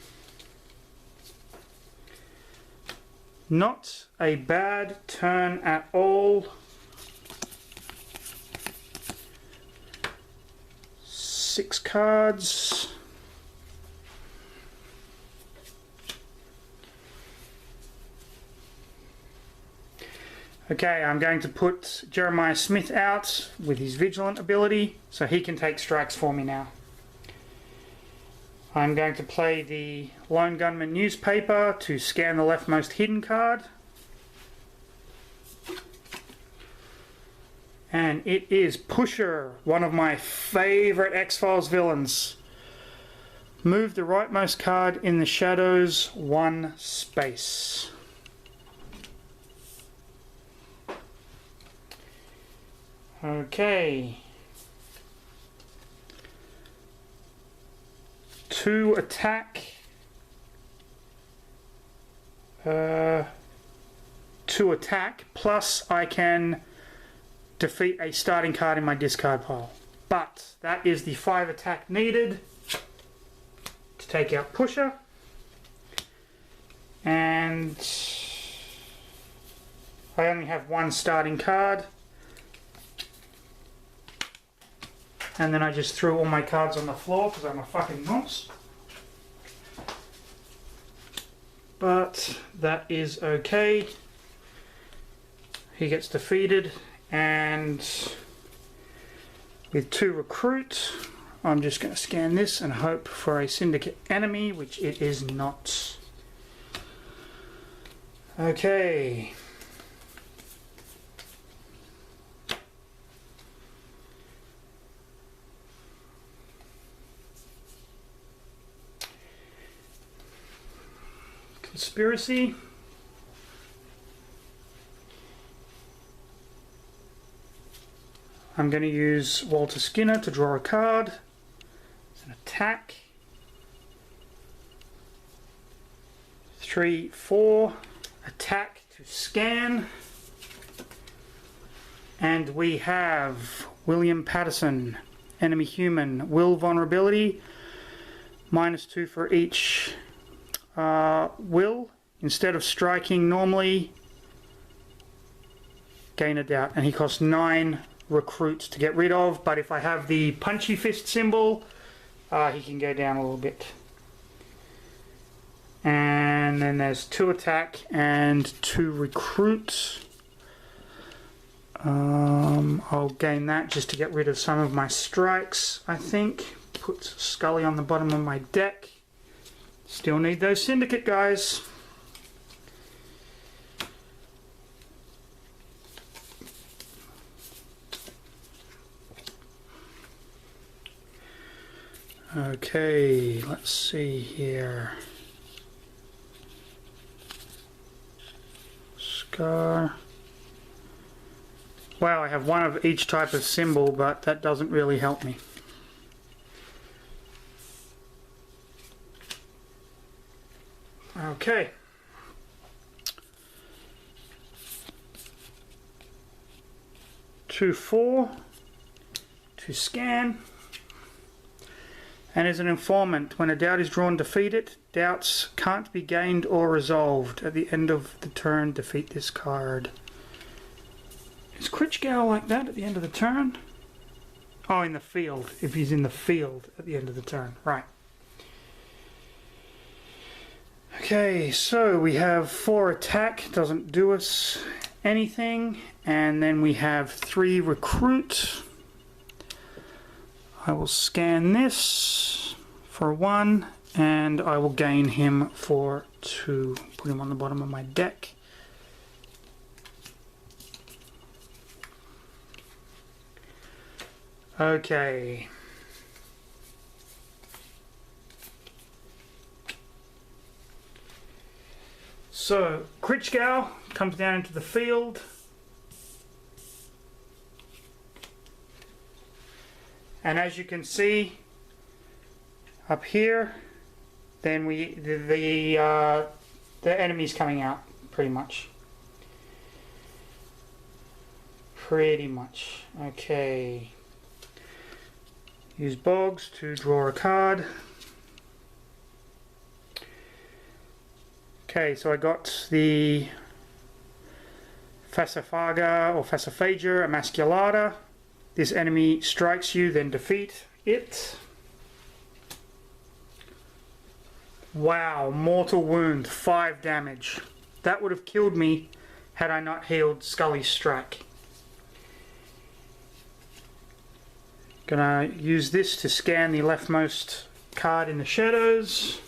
Not a bad turn at all. 6 cards. Okay, I'm going to put Jeremiah Smith out with his Vigilant ability, so he can take strikes for me now. I'm going to play the Lone Gunman newspaper to scan the leftmost hidden card. And it is Pusher, one of my favourite X-Files villains. Move the rightmost card in the shadows 1 space. Okay. 2 attack. 2 attack, plus I can defeat a starting card in my discard pile. But that is the 5 attack needed to take out Pusher. And I only have one starting card. And then I just threw all my cards on the floor because I'm a fucking nonce. But that is okay. He gets defeated, and with 2 recruit, I'm just going to scan this and hope for a syndicate enemy, which it is not. Okay. Conspiracy. I'm going to use Walter Skinner to draw a card. It's an attack. 3, 4. Attack to scan. And we have William Patterson, enemy human, will vulnerability, -2 for each will. Instead of striking normally, gain a doubt, and he costs 9 recruits to get rid of, but if I have the punchy fist symbol, he can go down a little bit. And then there's 2 attack and 2 recruits. I'll gain that just to get rid of some of my strikes, I think. Put Scully on the bottom of my deck. Still need those syndicate guys. Okay, let's see here. Scar. Wow, I have one of each type of symbol, but that doesn't really help me. Okay. Two, 4 to scan. And as an informant, when a doubt is drawn, defeat it. Doubts can't be gained or resolved. At the end of the turn, defeat this card. Is Critchgow like that at the end of the turn? Oh, in the field. If he's in the field at the end of the turn. Right. Okay, so we have 4 attack. Doesn't do us anything. And then we have 3 recruit. I will scan this for 1, and I will gain him for 2. Put him on the bottom of my deck. Okay. So, Critchgow comes down into the field. And as you can see up here, then the enemy's coming out pretty much. Okay. Use Boggs to draw a card. Okay, so I got the Fasciphaga or Fasciphaga emasculata. This enemy strikes you, then defeat it. Wow, mortal wound, 5 damage. That would have killed me had I not healed Scully's strike. Gonna use this to scan the leftmost card in the shadows.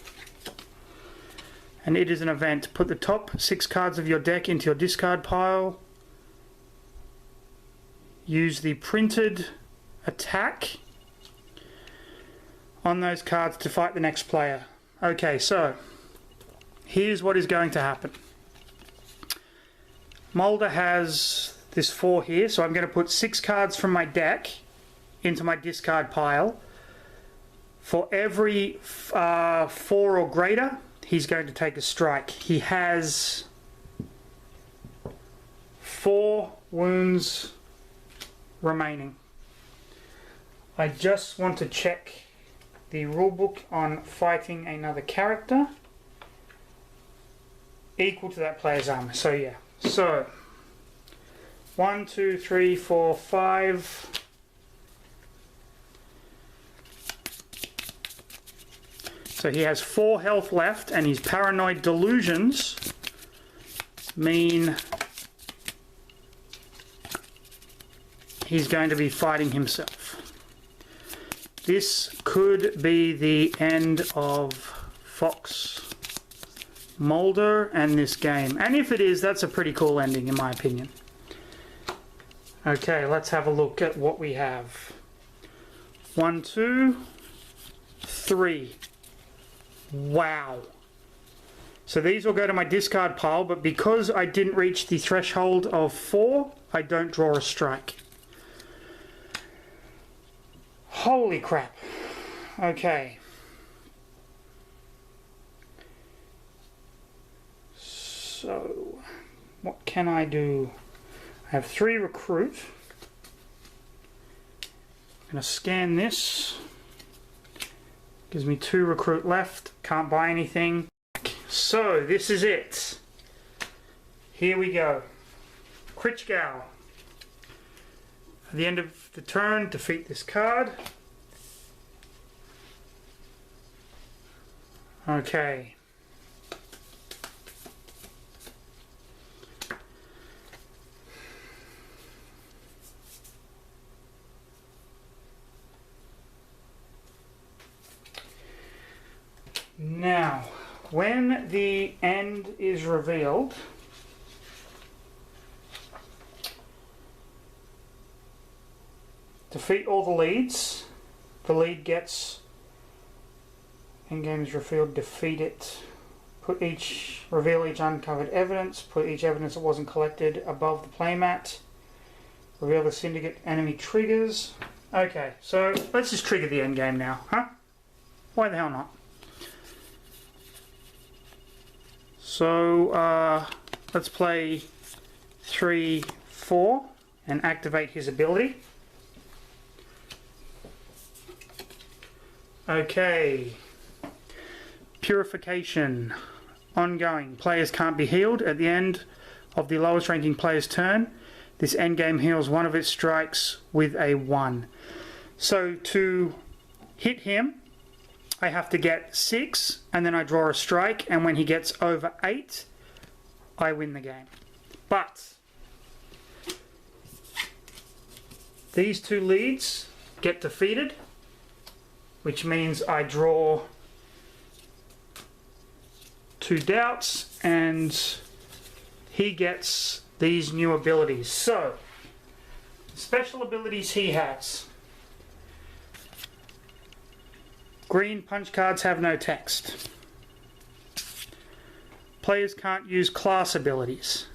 And it is an event. Put the top 6 cards of your deck into your discard pile. Use the printed attack on those cards to fight the next player. Okay, so here's what is going to happen. Mulder has this 4 here, so I'm going to put 6 cards from my deck into my discard pile. For every 4 or greater, he's going to take a strike. He has 4 wounds remaining. I just want to check the rulebook on fighting another character equal to that player's armor. So yeah, so 1, 2, 3, 4, 5. So he has 4 health left, and his paranoid delusions mean he's going to be fighting himself. This could be the end of Fox Mulder and this game. And if it is, that's a pretty cool ending in my opinion. Okay, let's have a look at what we have. 1, 2, 3. Wow. So these will go to my discard pile, but because I didn't reach the threshold of 4, I don't draw a strike. Holy crap. Okay. So, what can I do? I have 3 recruit. I'm going to scan this. Gives me 2 recruit left. Can't buy anything. So, this is it. Here we go. Krichgau. At the end of the turn, defeat this card. Okay. Now, when the end is revealed, defeat all the leads. The lead gets Endgame is revealed, defeat it. Reveal each uncovered evidence. Put each evidence that wasn't collected above the playmat. Reveal the syndicate enemy triggers. Okay, so let's just trigger the endgame now, huh? Why the hell not? So, let's play 3, 4 and activate his ability. Okay. Purification. Ongoing. Players can't be healed. At the end of the lowest ranking player's turn, this endgame heals one of its strikes with a 1. So to hit him, I have to get 6 and then I draw a strike, and when he gets over 8, I win the game. But these 2 leads get defeated, which means I draw 2 doubts and he gets these new abilities. So, special abilities he has. Green punch cards have no text. Players can't use class abilities.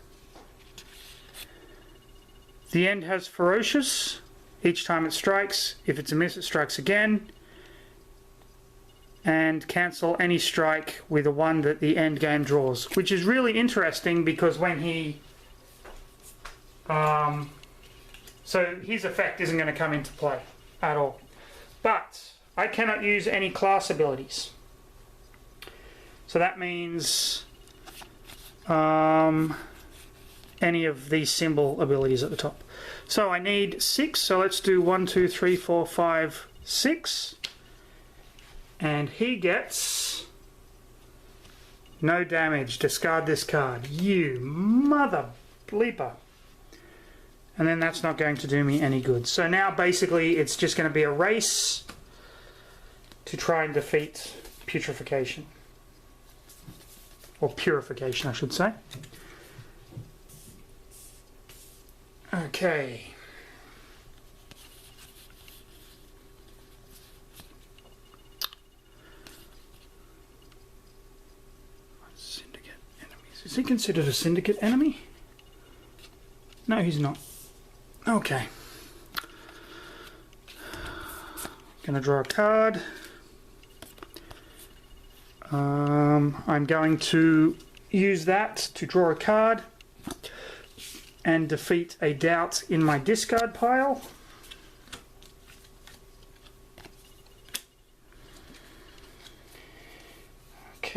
The end has ferocious. Each time it strikes, if it's a miss, it strikes again. And cancel any strike with a 1 that the end game draws, which is really interesting because when he so his effect isn't going to come into play at all. But I cannot use any class abilities, so that means any of these symbol abilities at the top. So I need 6, so let's do 1, 2, 3, 4, 5, 6. And he gets no damage. Discard this card. You mother bleeper. And then that's not going to do me any good. So now basically it's just going to be a race to try and defeat putrefaction. Or purification, I should say. Okay. Is he considered a syndicate enemy? No, he's not. Okay. Gonna draw a card. I'm going to use that to draw a card and defeat a doubt in my discard pile.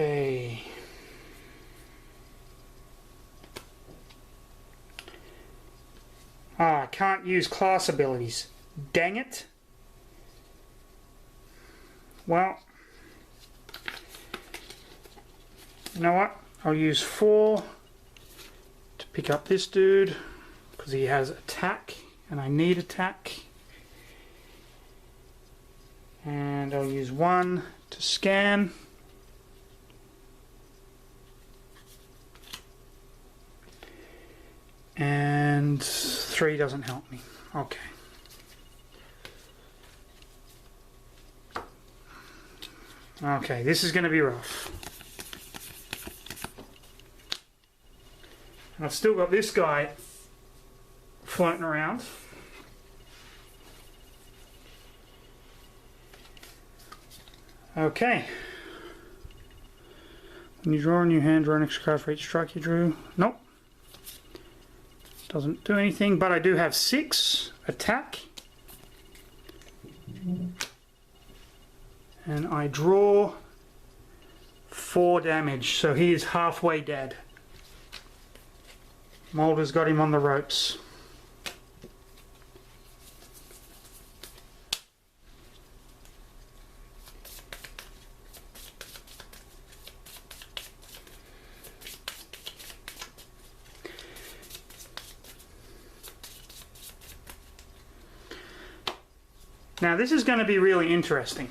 Okay. Ah, I can't use class abilities. Dang it. Well, you know what? I'll use 4 to pick up this dude because he has attack and I need attack. And I'll use 1 to scan. And 3 doesn't help me. Okay. Okay, this is going to be rough. And I've still got this guy floating around. Okay. When you draw a new hand, draw an extra card for each strike you drew. Nope. Doesn't do anything, but I do have 6 attack. And I draw 4 damage, so he is halfway dead. Mulder's got him on the ropes. Now this is going to be really interesting.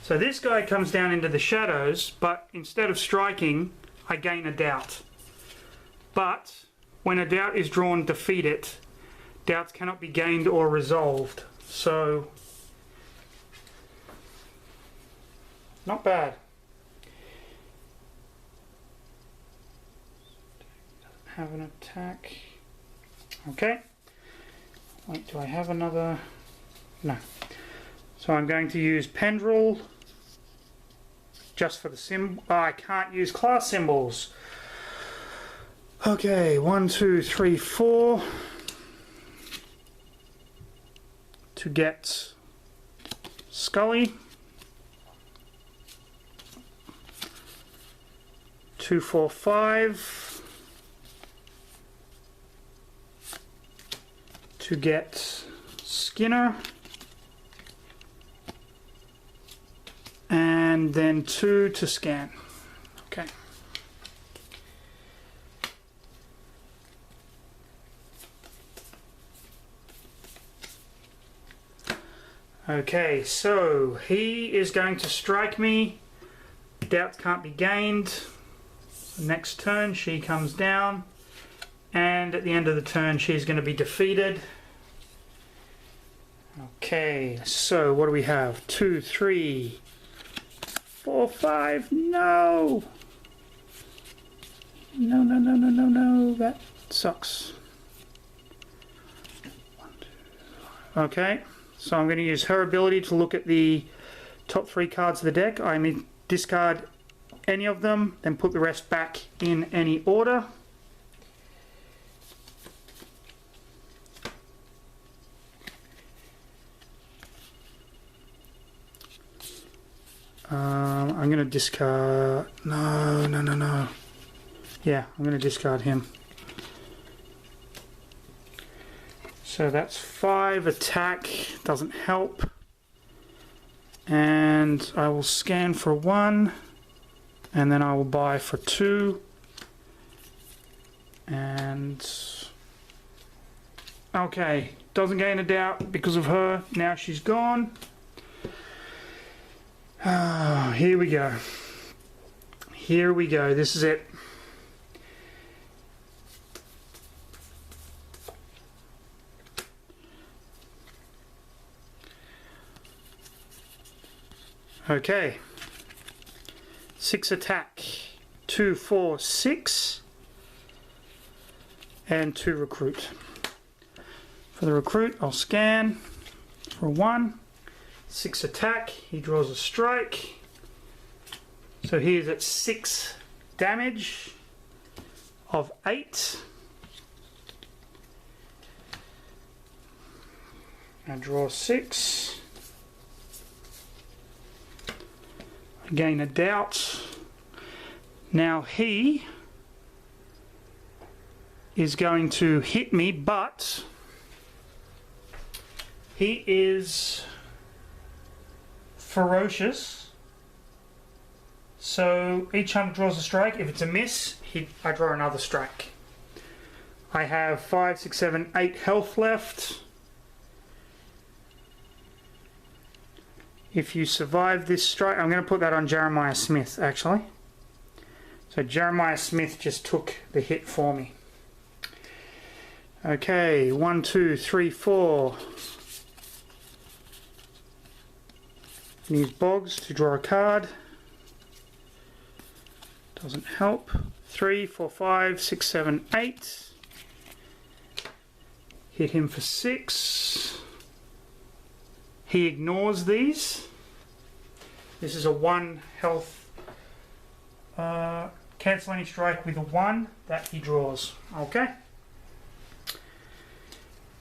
So this guy comes down into the shadows, but instead of striking, I gain a doubt. But when a doubt is drawn, defeat it. Doubts cannot be gained or resolved. So, not bad. Doesn't have an attack. Okay. Wait, do I have another? No. So I'm going to use Pendril just for the symbol. Oh, I can't use class symbols. Okay, 1, 2, 3, 4 to get Scully. 2, 4, 5 to get Skinner. And then 2 to scan. Okay. Okay, so he is going to strike me. Doubts can't be gained. Next turn she comes down. And at the end of the turn she's going to be defeated. Okay, so what do we have? 2, 3, 4, 5. No! No, no, no, no, no, no. That sucks. 1, 2, 5. Okay, so I'm going to use her ability to look at the top 3 cards of the deck. I may discard any of them, then put the rest back in any order. I'm going to discard... No, no, no, no. Yeah, I'm going to discard him. So that's 5 attack. Doesn't help. And I will scan for 1. And then I will buy for 2. And... Okay. Doesn't gain a doubt because of her. Now she's gone. Oh, here we go. Here we go. This is it. Okay. 6 attack. 2, 4, 6. And 2 recruit. For the recruit, I'll scan for 1. 6 attack, he draws a strike. So he is at 6 damage of 8. I draw 6. Gain a doubt. Now he is going to hit me, but he is ferocious. So each time he draws a strike, if it's a miss, I draw another strike. I have 5, 6, 7, 8 health left. If you survive this strike, I'm going to put that on Jeremiah Smith actually. So Jeremiah Smith just took the hit for me. Okay, 1, 2, 3, 4. Use Boggs to draw a card. Doesn't help. 3, 4, 5, 6, 7, 8. Hit him for 6. He ignores these. This is a 1 health. Cancel any strike with a 1 that he draws. Okay.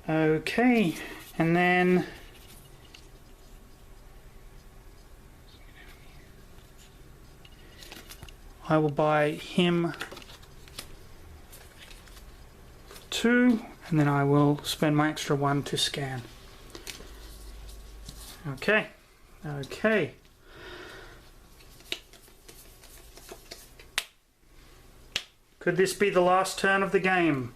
Okay, and then I will buy him 2, and then I will spend my extra 1 to scan. Okay, okay. Could this be the last turn of the game?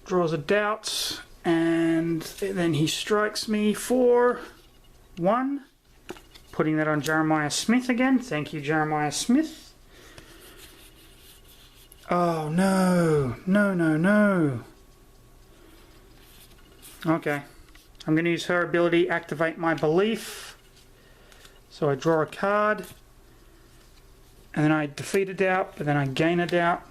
Draws a doubt, and then he strikes me for 1. Putting that on Jeremiah Smith again. Thank you, Jeremiah Smith. Oh, no. No, no, no. Okay. I'm going to use her ability, Activate My Belief. So I draw a card. And then I defeat a doubt, but then I gain a doubt.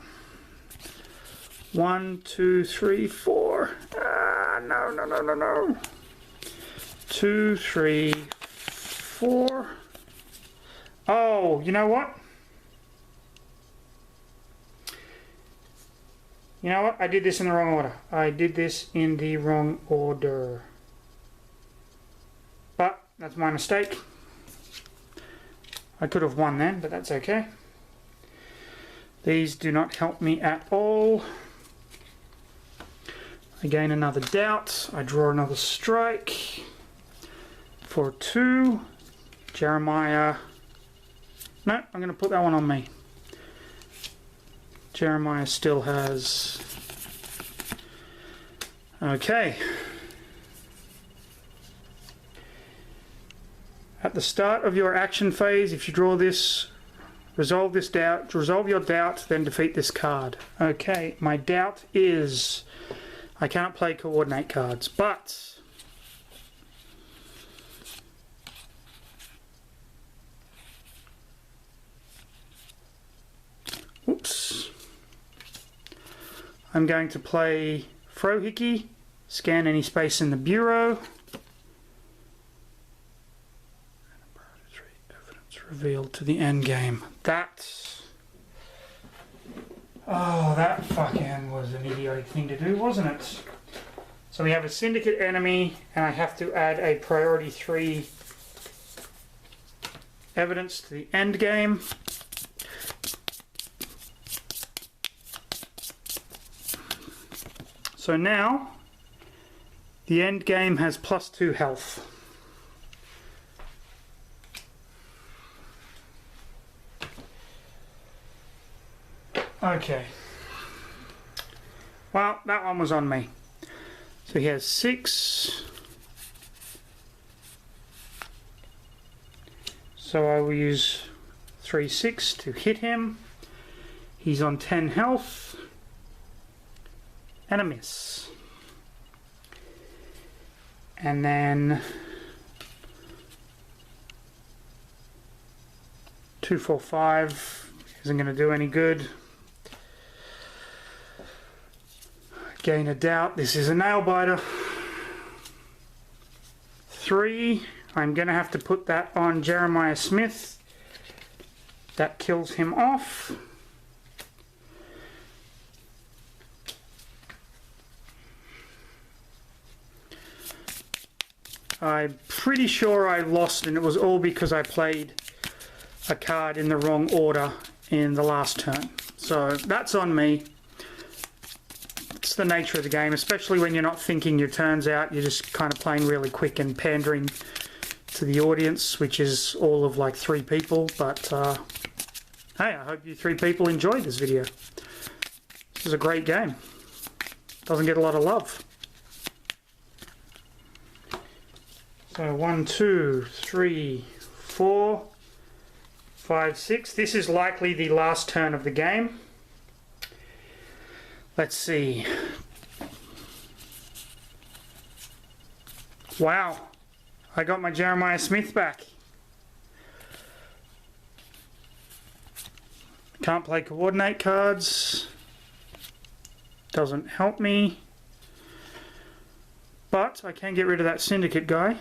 1, 2, 3, 4. No, no, no, no, no. 2, 3, 4. Oh, you know what? You know what? I did this in the wrong order. I did this in the wrong order. But that's my mistake. I could have won then, but that's okay. These do not help me at all. I gain another doubt. I draw another strike for 2. Jeremiah. No, I'm going to put that one on me. Jeremiah still has. Okay. At the start of your action phase, if you draw this, resolve this doubt, resolve your doubt, then defeat this card. Okay, my doubt is I cannot play coordinate cards, but oops. I'm going to play Frohickey, scan any space in the bureau. Evidence revealed to the endgame. Oh, that fucking was an idiotic thing to do, wasn't it? So we have a syndicate enemy, and I have to add a priority 3 evidence to the endgame. So now, the end game has +2 health. Okay. Well, that one was on me. So he has 6. So I will use 3, 6 to hit him. He's on 10 health. And a miss. And then 2, 4, 5 isn't going to do any good. Gain a doubt. This is a nail biter. 3. I'm going to have to put that on Jeremiah Smith. That kills him off. I'm pretty sure I lost, and it was all because I played a card in the wrong order in the last turn. So that's on me. It's the nature of the game, especially when you're not thinking your turns out. You're just kind of playing really quick and pandering to the audience, which is all of like 3 people. But hey, I hope you 3 people enjoyed this video. This is a great game. Doesn't get a lot of love. So 1, 2, 3, 4, 5, 6. This is likely the last turn of the game. Let's see. Wow. I got my Jeremiah Smith back. Can't play coordinate cards. Doesn't help me. But I can get rid of that syndicate guy.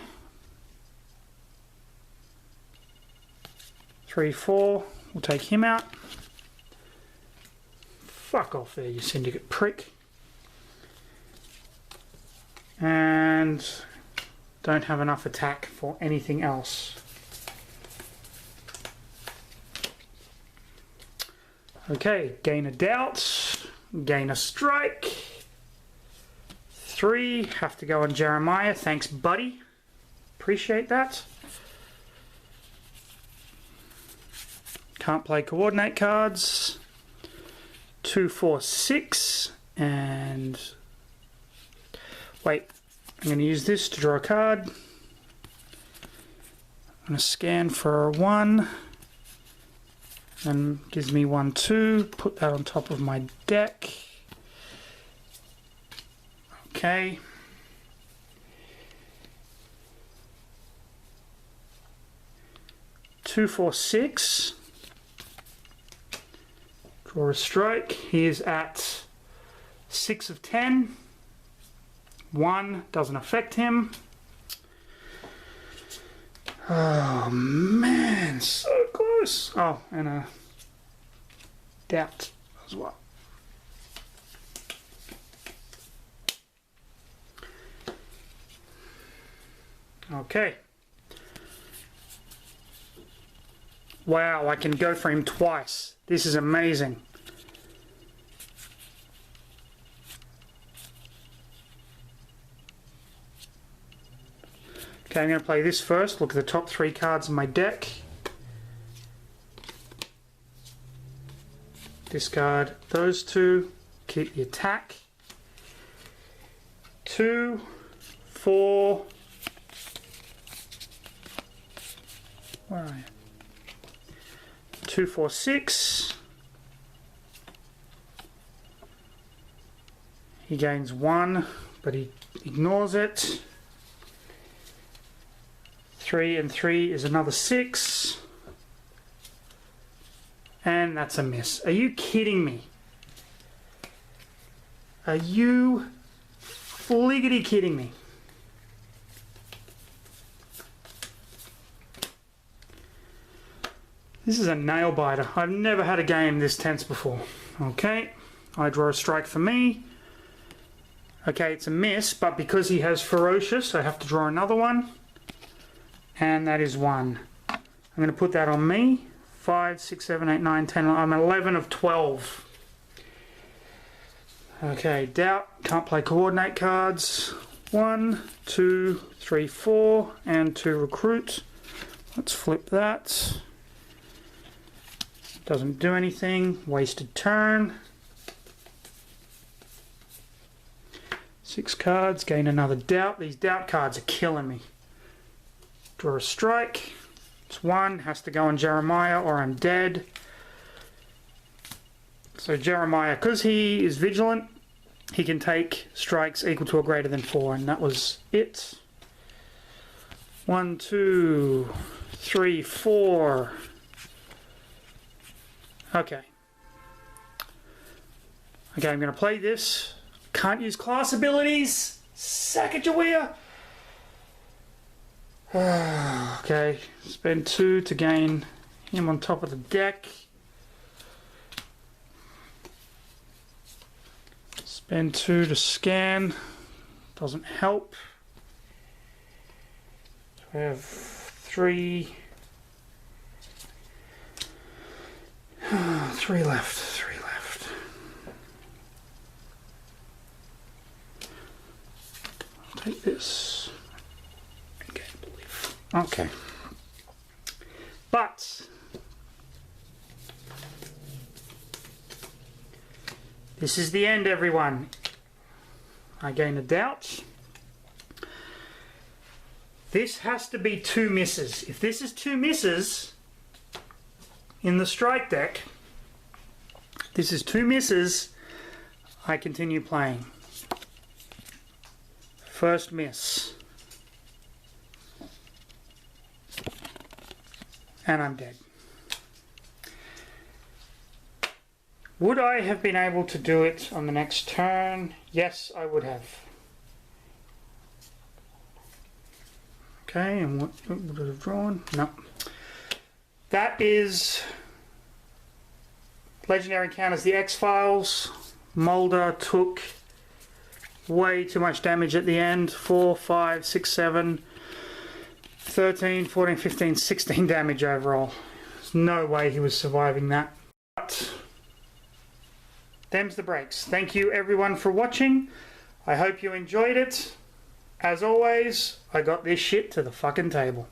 3, 4. We'll take him out. Fuck off there, you syndicate prick. And don't have enough attack for anything else. Okay, gain a doubt, gain a strike. 3, have to go on Jeremiah. Thanks, buddy. Appreciate that. Can't play coordinate cards. 2, 4, 6, and wait, I'm going to use this to draw a card. I'm going to scan for 1, and gives me 1, 2, put that on top of my deck. Okay. Two, 4, 6. Draw a strike. He is at 6 of 10. 1 doesn't affect him. Oh man, so close. Oh, and a doubt as well. Okay. Wow, I can go for him twice. This is amazing. Okay, I'm going to play this first. Look at the top 3 cards in my deck. Discard those 2. Keep the attack. 2, 4. Where are you? 2, 4, 6. He gains 1, but he ignores it. 3 and 3 is another 6. And that's a miss. Are you kidding me? Are you fliggity kidding me? This is a nail biter. I've never had a game this tense before. Okay, I draw a strike for me. Okay, it's a miss, but because he has Ferocious, I have to draw another one. And that is 1. I'm going to put that on me. 5, 6, 7, 8, 9, 10. I'm 11 of 12. Okay, doubt. Can't play coordinate cards. 1, 2, 3, 4, and 2 recruit. Let's flip that. Doesn't do anything. Wasted turn. 6 cards. Gain another doubt. These doubt cards are killing me. Draw a strike. It's 1. Has to go on Jeremiah or I'm dead. So Jeremiah, because he is vigilant, he can take strikes equal to or greater than 4, and that was it. 1, 2, 3, 4. Okay. Okay, I'm going to play this. Can't use class abilities. Sacagawea. Okay, spend 2 to gain him on top of the deck. Spend 2 to scan. Doesn't help. I have 3 left. 3 left. I'll take this. Okay. But this is the end, everyone. I gain a doubt. This has to be 2 misses. If this is 2 misses in the strike deck, this is 2 misses, I continue playing. First miss. And I'm dead. Would I have been able to do it on the next turn? Yes, I would have. Okay, and what would I have drawn? No. That is Legendary Encounters the X-Files. Mulder took way too much damage at the end. 4, 5, 6, 7, 13, 14, 15, 16 damage overall. There's no way he was surviving that. But them's the breaks. Thank you everyone for watching. I hope you enjoyed it. As always, I got this shit to the fucking table.